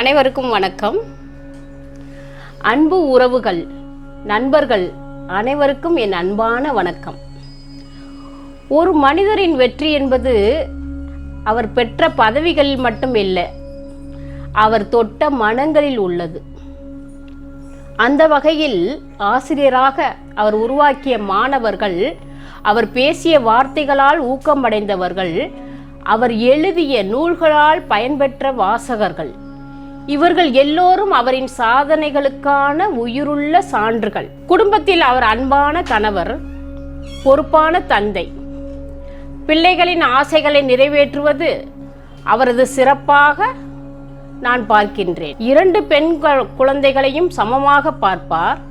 அனைவருக்கும் வணக்கம். அன்பு உறவுகள், நண்பர்கள் அனைவருக்கும் என் அன்பான வணக்கம். ஒரு மனிதரின் வெற்றி என்பது அவர் பெற்ற பதவிகளில் மட்டும் இல்லை, அவர் தொட்ட மனங்களில் உள்ளது. அந்த வகையில் ஆசிரியராக அவர் உருவாக்கிய மாணவர்கள், அவர் பேசிய வார்த்தைகளால் ஊக்கமடைந்தவர்கள், அவர் எழுதிய நூல்களால் பயன்பெற்ற வாசகர்கள், இவர்கள் எல்லோரும் அவரின் சாதனைகளுக்கான உயிருள்ள சான்றுகள். குடும்பத்தில் அவர் அன்பான கணவர், பொறுப்பான தந்தை, பிள்ளைகளின் ஆசைகளை நிறைவேற்றுவது அவரது சிறப்பாக நான் பார்க்கின்றேன். 2 பெண் குழந்தைகளையும் சமமாக பார்ப்பார்.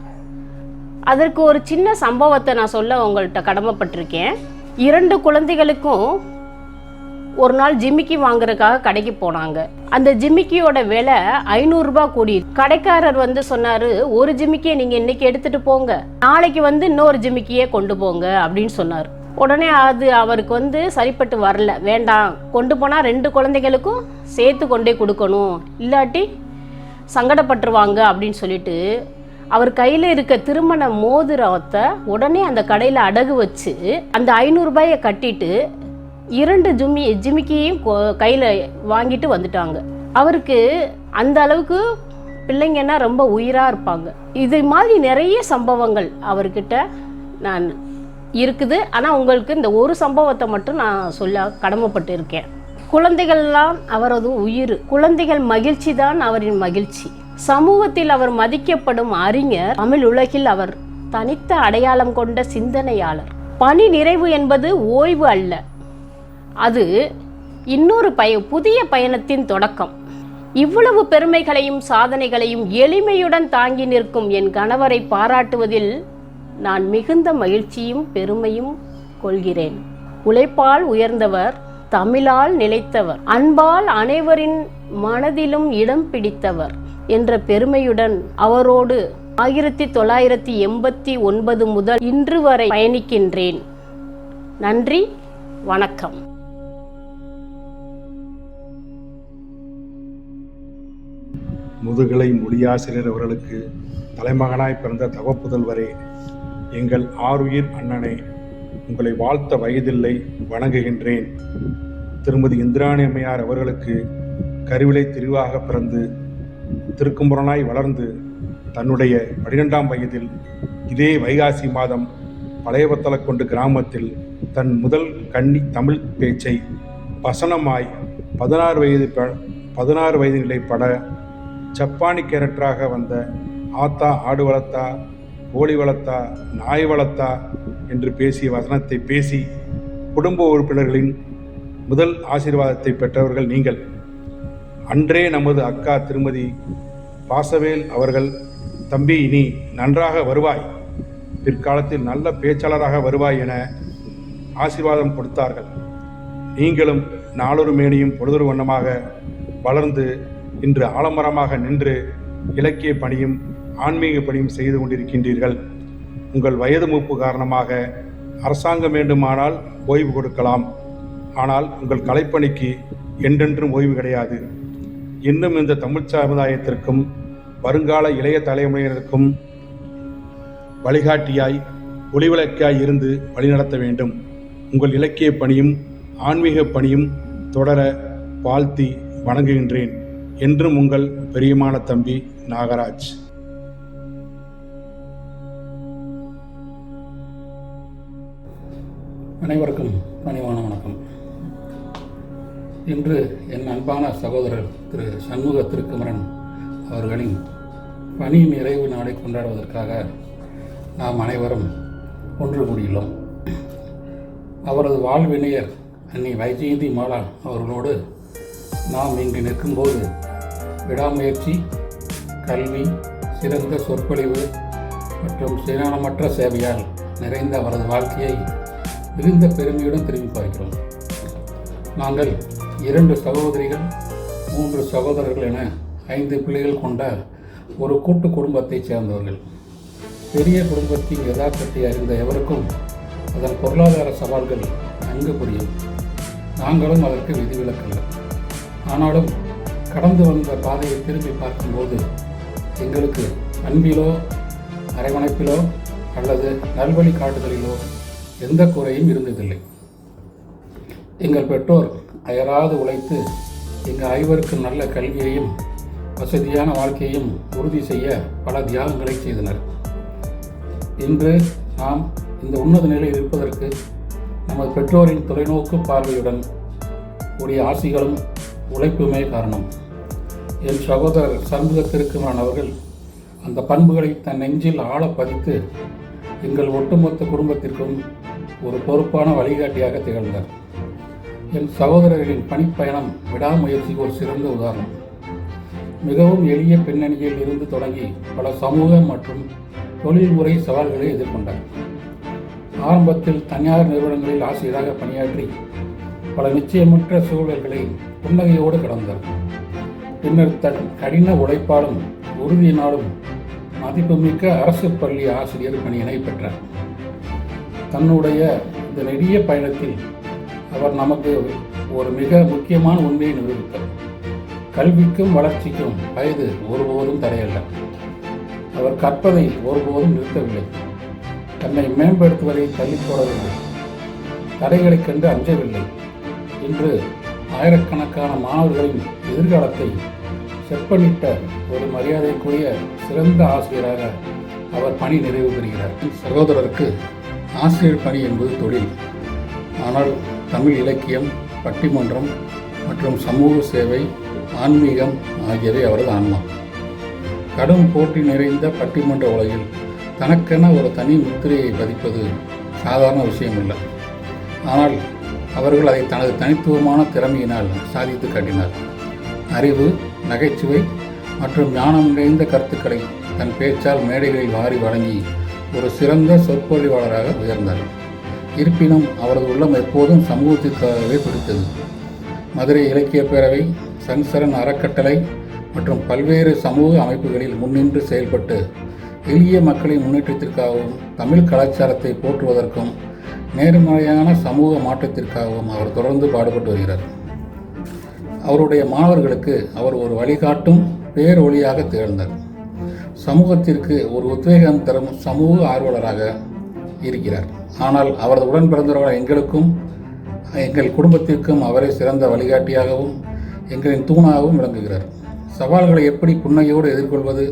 அதற்கு ஒரு சின்ன சம்பவத்தை நான் சொல்ல உங்கள்கிட்ட கடமைப்பட்டிருக்கேன். 2 குழந்தைகளுக்கும் ஒரு நாள் ஜிமிக்கி வாங்குறதுக்காக கடைக்கு போனாங்க. அந்த ஜிமிக்கியோட விலை 500 ரூபாய் கூடி. கடைக்காரர் சொன்னாரு, ஒரு ஜிமிக்கியை நீங்க இன்னைக்கு எடுத்துட்டு போங்க, நாளைக்கு இன்னொரு ஜிமிக்கியே கொண்டு போங்க அப்படின்னு சொன்னார். உடனே அது அவருக்கு சரிப்பட்டு வரல. வேண்டாம், கொண்டு போனா 2 குழந்தைகளுக்கும் சேர்த்து கொண்டே கொடுக்கணும், இல்லாட்டி சங்கடப்பட்டுருவாங்க அப்படின்னு சொல்லிட்டு அவர் கையில் இருக்க திருமண மோதிரத்தை உடனே அந்த கடையில் அடகு வச்சு அந்த 500 ரூபாயை கட்டிட்டு 2 ஜிமிக்கியையும் கையில் வாங்கிட்டு வந்துட்டாங்க. அவருக்கு அந்த அளவுக்கு பிள்ளைங்கன்னா ரொம்ப உயிராக இருப்பாங்க. இது மாதிரி நிறைய சம்பவங்கள் அவர்கிட்ட நான் இருக்குது. ஆனால் உங்களுக்கு இந்த ஒரு சம்பவத்தை மட்டும் நான் சொல்ல கடமைப்பட்டு இருக்கேன். குழந்தைகள்லாம் அவரது உயிர். குழந்தைகள் மகிழ்ச்சி தான் அவரின் மகிழ்ச்சி. சமூகத்தில் அவர் மதிக்கப்படும் அறிஞர். தமிழ் உலகில் அவர் தனித்த அடையாளம் கொண்ட சிந்தனையாளர். பணி நிறைவு என்பது ஓய்வு அல்ல, அது இன்னொரு புதிய பயணத்தின் தொடக்கம். இவ்வளவு பெருமைகளையும் சாதனைகளையும் எளிமையுடன் தாங்கி நிற்கும் என் கணவரை பாராட்டுவதில் நான் மிகுந்த மகிழ்ச்சியும் பெருமையும் கொள்கிறேன். உழைப்பால் உயர்ந்தவர், தமிழால் நிலைத்தவர், அன்பால் அனைவரின் மனதிலும் இடம் பிடித்தவர் என்ற பெருமையுடன் அவரோடு 1989 முதல் இன்று வரை பயணிக்கின்றேன். நன்றி, வணக்கம். முதுகலை மொழியாசிரியர் அவர்களுக்கு தலைமகனாய் பிறந்த தவப்புதல்வரே, எங்கள் ஆருயிர் அண்ணனே, உங்களை வாழ்த்த வயதில்லை, வணங்குகின்றேன். திருமதி இந்திராணி அம்மையார் அவர்களுக்கு கருவிலை தெரிவாக பிறந்து திருக்கும்புறனாய் வளர்ந்து தன்னுடைய 12ஆம் வயதில் இதே வைகாசி மாதம் பழையவத்தலக்கொண்டு கிராமத்தில் தன் முதல் கன்னி தமிழ் பேச்சை வசனமாய் 16 வயது நிலை பட ஜப்பானி கேரக்டராக வந்த ஆத்தா ஆடு வளர்த்தா, கோழி வளர்த்தா, நாய் வளர்த்தா என்று பேசிய வசனத்தை பேசி குடும்ப உறுப்பினர்களின் முதல் ஆசீர்வாதத்தை பெற்றவர்கள் நீங்கள். அன்றே நமது அக்கா திருமதி பாசவேல் அவர்கள், தம்பி நீ நன்றாக வருவாய், பிற்காலத்தில் நல்ல பேச்சாளராக வருவாய் என ஆசீர்வாதம் கொடுத்தார்கள். நீங்களும் நாளொரு மேனியும் பொழுதொரு வண்ணமாக வளர்ந்து இன்று ஆலமரமாக நின்று இலக்கிய பணியும் ஆன்மீக பணியும் செய்து கொண்டிருக்கின்றீர்கள். உங்கள் வயது மூப்பு காரணமாக அரசாங்கம் வேண்டுமானால் ஓய்வு கொடுக்கலாம், ஆனால் உங்கள் கலைப்பணிக்கு என்றென்றும் ஓய்வு கிடையாது. இன்னும் இந்த தமிழ் சமுதாயத்திற்கும் வருங்கால இளைய தலைமுறையினருக்கும் வழிகாட்டியாய் ஒளிவிளக்காய் இருந்து வழிநடத்த வேண்டும். உங்கள் இலக்கிய பணியும் ஆன்மீக பணியும் தொடர வாழ்த்தி வணங்குகின்றேன். என்றும் உங்கள் பெரியமான தம்பி நாகராஜ். அனைவருக்கும் பணிவான வணக்கம். இன்று என் அன்பான சகோதரர் திரு சண்முக திருக்குமரன் அவர்களின் பணி நிறைவு நாளை கொண்டாடுவதற்காக நாம் அனைவரும் ஒன்று கூடியுள்ளோம். அவரது வாழ்வினையர் அன்னை வைஜெயந்தி மாலா அவர்களோடு நாம் இங்கு நிற்கும்போது விடாமுயற்சி, கல்வி, சிறந்த சொற்பொழிவு மற்றும் சுயநலமற்ற சேவையால் நிறைந்த அவரது வாழ்க்கையை மிகுந்த பெருமையுடன் திரும்பி பார்க்கிறோம். நாங்கள் 2 சகோதரிகள், 3 சகோதரர்கள் என 5 பிள்ளைகள் கொண்ட ஒரு கூட்டு குடும்பத்தைச் சேர்ந்தவர்கள். பெரிய குடும்பத்தின் யதார்த்தத்தை அறிந்த எவருக்கும் அதன் பொருளாதார சவால்கள் நன்கு புரியும். நாங்களும் அதற்கு விதிவிலக்கல்ல. ஆனாலும் கடந்து வந்த பாதையை திரும்பி பார்க்கும்போது எங்களுக்கு அன்பிலோ அரவணைப்பிலோ அல்லது நல்வழி காட்டுதலிலோ எந்த குறையும் இருந்ததில்லை. எங்கள் பெற்றோர் அயராது உழைத்து எங்கள் ஐவருக்கும் நல்ல கல்வியையும் வசதியான வாழ்க்கையையும் உறுதி செய்ய பல தியாகங்களை செய்தனர். இன்று நாம் இந்த உன்னத நிலையில் இருப்பதற்கு நமது பெற்றோரின் தொலைநோக்கு பார்வையுடன் கூடிய ஆசிகளும் உழைப்புமே காரணம். என் சகோதரர் சண்முக திருக்குமரன் அவர்கள் அந்த பண்புகளை தன் நெஞ்சில் ஆழ பதித்து எங்கள் ஒட்டுமொத்த குடும்பத்திற்கும் ஒரு பொறுப்பான வழிகாட்டியாக திகழ்ந்தார். என் சகோதரர்களின் பணிப்பயணம் விடாமுயற்சிக்கு ஒரு சிறந்த உதாரணம். மிகவும் எளிய பின்னணியில் இருந்து தொடங்கி பல சமூக மற்றும் தொழில்முறை சவால்களை எதிர்கொண்டார். ஆரம்பத்தில் தனியார் நிறுவனங்களில் ஆசிரியராக பணியாற்றி பல நிச்சயமற்ற சூழல்களை புன்னகையோடு கடந்தார். பின்னர் தன் கடின உழைப்பாலும் உறுதியினாலும் மதிப்புமிக்க அரசு பள்ளி ஆசிரியர் பணியினை பெற்றார். தன்னுடைய இந்த நெடிய பயணத்தில் அவர் நமக்கு ஒரு மிக முக்கியமான உண்மையை நிரூபித்தார். கல்விக்கும் வளர்ச்சிக்கும் வயது ஒருபோதும் தடையல்ல. அவர் கற்பதை ஒருபோதும் நிறுத்தவில்லை. தன்னை மேம்படுத்துவதை தள்ளிப் போடவில்லை. தடைகளைக் கண்டு அஞ்சவில்லை. இன்று ஆயிரக்கணக்கான மாணவர்களின் எதிர்காலத்தை செப்பனிட்ட ஒரு மரியாதைக்குரிய சிறந்த ஆசிரியராக அவர் பணி நிறைவு பெறுகிறார். சகோதரருக்கு ஆசிரியர் பணி என்பது தொழில். ஆனால் தமிழ் இலக்கியம், பட்டிமன்றம் மற்றும் சமூக சேவை, ஆன்மீகம் ஆகியவை அவரது ஆன்மா. கடும் போட்டி நிறைந்த பட்டிமன்ற உலகில் தனக்கென ஒரு தனி முத்திரையை பதிப்பது சாதாரண விஷயமில்லை. ஆனால் அவர்கள் அதை தனது தனித்துவமான திறமையினால் சாதித்து காட்டினார். அறிவு, நகைச்சுவை மற்றும் ஞானம் நிறைந்த கருத்துக்களை தன் பேச்சால் மேடைகளில் வாரி வழங்கி ஒரு சிறந்த சொற்பொழிவாளராக உயர்ந்தார். இருப்பினும் அவரது உள்ளம் எப்போதும் சமூகத்திற்காகவே துடித்தது. மதுரை இலக்கிய பேரவை, சன்சரன் அறக்கட்டளை மற்றும் பல்வேறு சமூக அமைப்புகளில் முன்னின்று செயல்பட்டு எளிய மக்களின் முன்னேற்றத்திற்காகவும் தமிழ் கலாச்சாரத்தை போற்றுவதற்கும் நேர்மறையான சமூக மாற்றத்திற்காகவும் அவர் தொடர்ந்து பாடுபட்டு வருகிறார். அவருடைய மாணவர்களுக்கு அவர் ஒரு வழிகாட்டும் பேரொளியாக திகழ்ந்தார். சமூகத்திற்கு ஒரு உத்வேகம் தரும் சமூக ஆர்வலராக இருக்கிறார். ஆனால் அவரது உடன் பிறந்தவர்கள் எங்களுக்கும் எங்கள் குடும்பத்திற்கும் அவரை சிறந்த வழிகாட்டியாகவும் எங்களின் தூணாகவும் விளங்குகிறார். சவால்களை எப்படி புன்னையோடு எதிர்கொள்வது,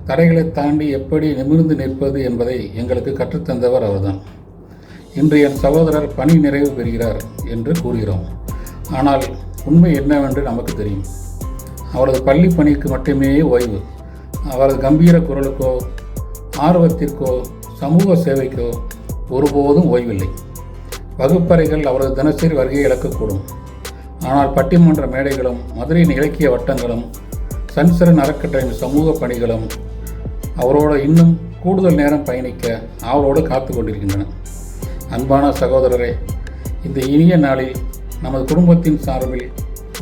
தடைகளை தாண்டி எப்படி நிமிர்ந்து நிற்பது என்பதை எங்களுக்கு கற்றுத்தந்தவர் அவர்தான். இன்று என் சகோதரர் பணி நிறைவு பெறுகிறார் என்று கூறுகிறோம். ஆனால் உண்மை என்னவென்று நமக்கு தெரியும். அவரது பள்ளி பணிக்கு மட்டுமே ஓய்வு. அவரது கம்பீர குரலுக்கோ ஆர்வத்திற்கோ சமூக சேவைக்கோ ஒருபோதும் ஓய்வில்லை. வகுப்பறைகள் அவரது தினசரி வருகையை இழக்கக்கூடும். ஆனால் பட்டிமன்ற மேடைகளும் மதுரையின் இலக்கிய வட்டங்களும் சன்சரன் அறக்கட்டளையின் சமூக பணிகளும் அவரோடு இன்னும் கூடுதல் நேரம் பயணிக்க அவரோடு காத்து கொண்டிருக்கின்றன. அன்பான சகோதரரே, இந்த இனிய நாளில் நமது குடும்பத்தின் சார்பில்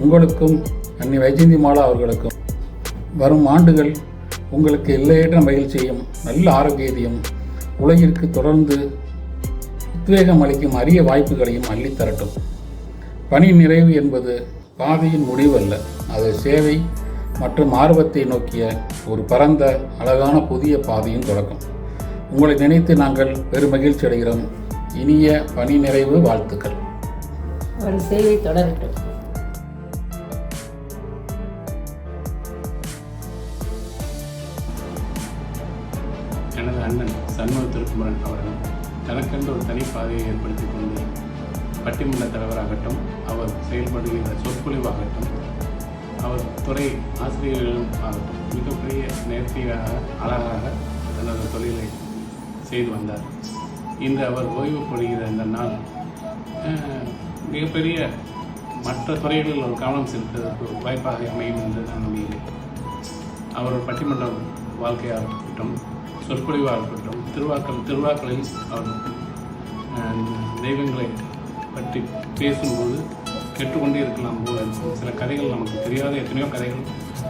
உங்களுக்கும் அன்னி வைஜெயந்திமாலா அவர்களுக்கும் வரும் ஆண்டுகள் உங்களுக்கு எல்லையற்ற மகிழ்ச்சியையும் நல்ல ஆரோக்கியத்தையும் உலகிற்கு தொடர்ந்து உத்வேகம் அளிக்கும் அரிய வாய்ப்புகளையும் அள்ளித்தரட்டும். பணி நிறைவு என்பது பாதையின் முடிவல்ல, அது சேவை மற்றும் ஆர்வத்தை நோக்கிய ஒரு பரந்த அழகான புதிய பாதையின் தொடக்கம். உங்களை நினைத்து நாங்கள் பெருமகிழ்ச்சி அடைகிறோம். இனிய பணி நிறைவு வாழ்த்துக்கள். அவர் சேவை தொடரட்டும். எனது அண்ணன் சண்முக திருக்குமரன் அவர்கள் தனக்கென்று ஒரு தனி பாதையை ஏற்படுத்தி கொண்டு பட்டிமன்ற தலைவராகட்டும், அவர் செயல்படுகின்ற சொற்பொழிவாகட்டும், அவர் துறை ஆசிரியர்களும் ஆகட்டும் மிகப்பெரிய நேர்த்தியாக அழகாக தனது தொழிலை செய்து வந்தார். இன்று அவர் ஓய்வு பெறுகிற இந்த நாள் மிகப்பெரிய மற்ற துறைகளில் ஒரு கவனம் செலுத்துவதற்கு வாய்ப்பாக அமையும் என்று நான் நம்புகிறேன். அவர் பட்டிமன்ற வாழ்க்கையாக இருக்கட்டும், சொற்பொழிவாக இருக்கட்டும், திருவிழாக்களில் அவர் தெய்வங்களை பற்றி பேசும்போது கேட்டுக்கொண்டே இருக்கலாம் போல இருக்கும். சில கதைகள் நமக்கு தெரியாத எத்தனையோ கதைகள்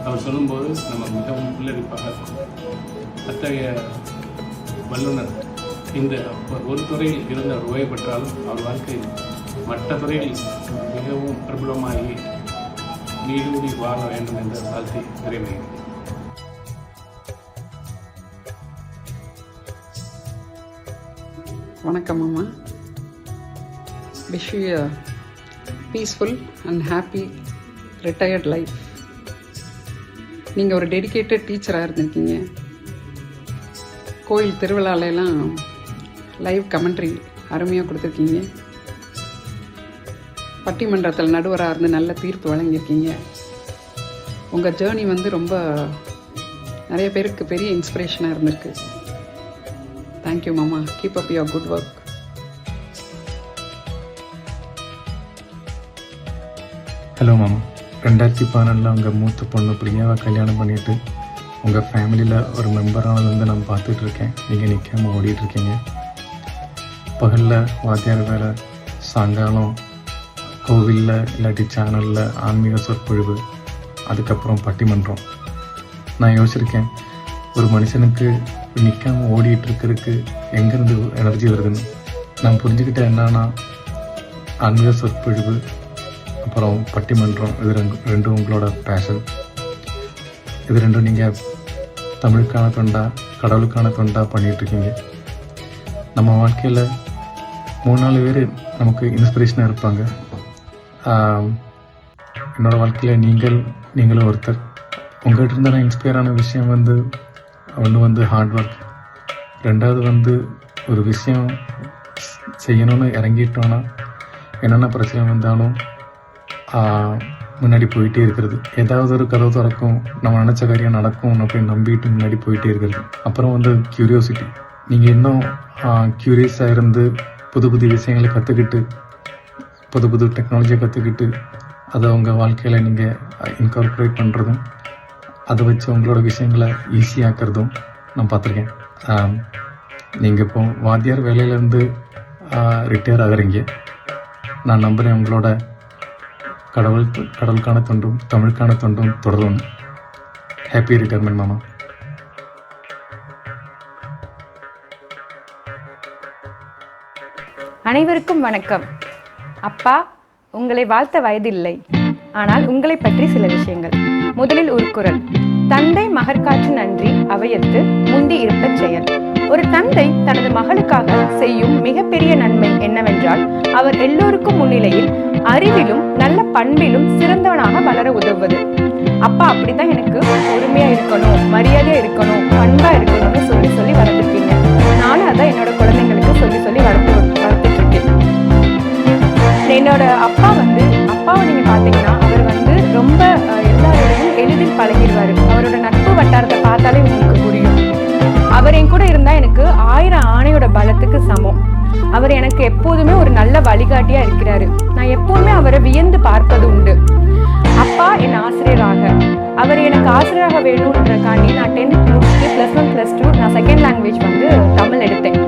அவர் சொல்லும்போது நமக்கு மிகவும் புல்லரிப்பாக இருக்கும். அத்தகைய வல்லுநர் இந்த ஒரு துறையில் இருந்தவர் ஓய்வு பெற்றாலும் அவர் வாழ்க்கையில் மற்ற துறையில் மிகவும் பிரபலமாகி நீடூடி வாழ வேண்டும் என்ற வாழ்த்தை நிறைவேறும். வணக்கம் அம்மா. Wish you a peaceful and happy retired life. நீங்கள் ஒரு டெடிகேட்டட் டீச்சராக இருந்திருக்கீங்க. கோயில் திருவிழாலெல்லாம் லைவ் கமெண்ட்ரி அருமையாக கொடுத்துருக்கீங்க. பட்டிமன்றத்தில் நடுவராக இருந்து நல்ல தீர்ப்பு வழங்கியிருக்கீங்க. உங்கள் ஜேர்னி ரொம்ப நிறைய பேருக்கு பெரிய இன்ஸ்பிரேஷனாக இருந்திருக்கு. தேங்க்யூ மாமா. Keep up your good work. Hello மாமா. 2014 உங்கள் மூத்த பொண்ணு பிரியாவை கல்யாணம் பண்ணிவிட்டு உங்கள் ஃபேமிலியில் ஒரு மெம்பரானது நான் பார்த்துட்ருக்கேன். நீங்கள் நிற்காமல் ஓடிட்டுருக்கீங்க. பகலில் வாத்தியார் வேலை, சாயங்காலம் கோவிலில் இல்லாட்டி சேனலில் ஆன்மீக சொற்பொழிவு, அதுக்கப்புறம் பட்டிமன்றம். நான் யோசிச்சிருக்கேன், ஒரு மனுஷனுக்கு நிற்காமல் ஓடிட்டுருக்கிறதுக்கு எங்கேருந்து எனர்ஜி வருதுன்னு. நான் புரிஞ்சுக்கிட்டேன் என்னன்னா, ஆன்மீக சொற்பொழிவு அப்புறம் பட்டிமன்றம் இது ரெண்டும் உங்களோட பேஷன். இது ரெண்டும் நீங்கள் தமிழுக்கான தொண்டா, கடவுளுக்கான தொண்டா பண்ணிகிட்ருக்கீங்க. நம்ம வாழ்க்கையில் 3-4 பேர் நமக்கு இன்ஸ்பிரேஷனாக இருப்பாங்க. என்னோடய வாழ்க்கையில் நீங்களும் ஒருத்தர். உங்கள்கிட்ட இருந்த நான் இன்ஸ்பயர் ஆன விஷயம் ஒன்று ஹார்ட் ஒர்க். ரெண்டாவது ஒரு விஷயம் செய்யணும்னு இறங்கிட்டோன்னா என்னென்ன பிரச்சனை வந்தாலும் முன்னாடி போயிட்டே இருக்கிறது. ஏதாவது ஒரு கதவு திறக்கும், நம்ம நினச்ச காரியம் நடக்கும் அப்படின்னு நம்பிட்டு முன்னாடி போயிட்டே இருக்கிறது. அப்புறம் க்யூரியோசிட்டி. நீங்கள் இன்னும் க்யூரியஸாக இருந்து புது புது விஷயங்களை கற்றுக்கிட்டு, புது புது டெக்னாலஜியை கற்றுக்கிட்டு அதை உங்கள் வாழ்க்கையில் நீங்கள் இன்கார்பரேட் பண்ணுறதும், அதை வச்சு உங்களோட விஷயங்களை ஈஸியாக்கிறதும் நான் பார்த்துருக்கேன். நீங்கள் இப்போ வாத்தியார் வேலையிலேருந்து ரிட்டையர் ஆகுறீங்க. நான் நம்புகிறேன் உங்களோட கடவுளுக்கான தொண்டும் தமிழுக்கான தொண்டும் தொடரும். ஹாப்பி ரிட்டையர்மெண்ட் மாமா. அனைவருக்கும் வணக்கம். அப்பா, உங்களை வாழ்த்த வயதில்லை, ஆனால் உங்களை பற்றி சில விஷயங்கள். முதலில் ஒரு குறள். தந்தை மகற்காற்று நன்றி அவையத்து முந்தி இருப்பச் செயல். ஒரு தந்தை தனது மகளுக்காக செய்யும் மிகப்பெரிய நன்மை என்னவென்றால், அவர் எல்லோருக்கும் முன்னிலையில் அறிவிலும் நல்ல பண்பிலும் சிறந்தவனாக வளர உதவுவது. அப்பா அப்படித்தான் எனக்கு பொறுமையா இருக்கணும், மரியாதையா இருக்கணும், பண்பா இருக்கணும்னு சொல்லி வளர்த்துருக்கீங்க. நானும் அதான் என்னோட குழந்தைங்களுக்கு சொல்லி வளர்த்துட்டு இருக்கேன். என்னோட அப்பாவை நீங்க பாத்தீங்கன்னா, அவர் ரொம்ப எல்லாரோடையும் எளிதில் பழகிடுவாரு. அவரோட நட்பு வட்டாரத்தை பார்த்தாலே உங்களுக்கு புரியும். அவர் என் கூட இருந்தா எனக்கு 1000 ஆணையோட பலத்துக்கு சமம். அவர் எனக்கு எப்போதுமே ஒரு நல்ல வழிகாட்டியா இருக்கிறாரு. நான் எப்போதுமே அவரை வியந்து பார்ப்பது உண்டு. அப்பா என் ஆசிரியராக, அவர் எனக்கு ஆசிரியராக வேணும்ன்றக்காண்டி நான் 10th முடிச்சுட்டு +1 +2 நான் செகண்ட் லாங்குவேஜ் தமிழ் எடுத்தேன்.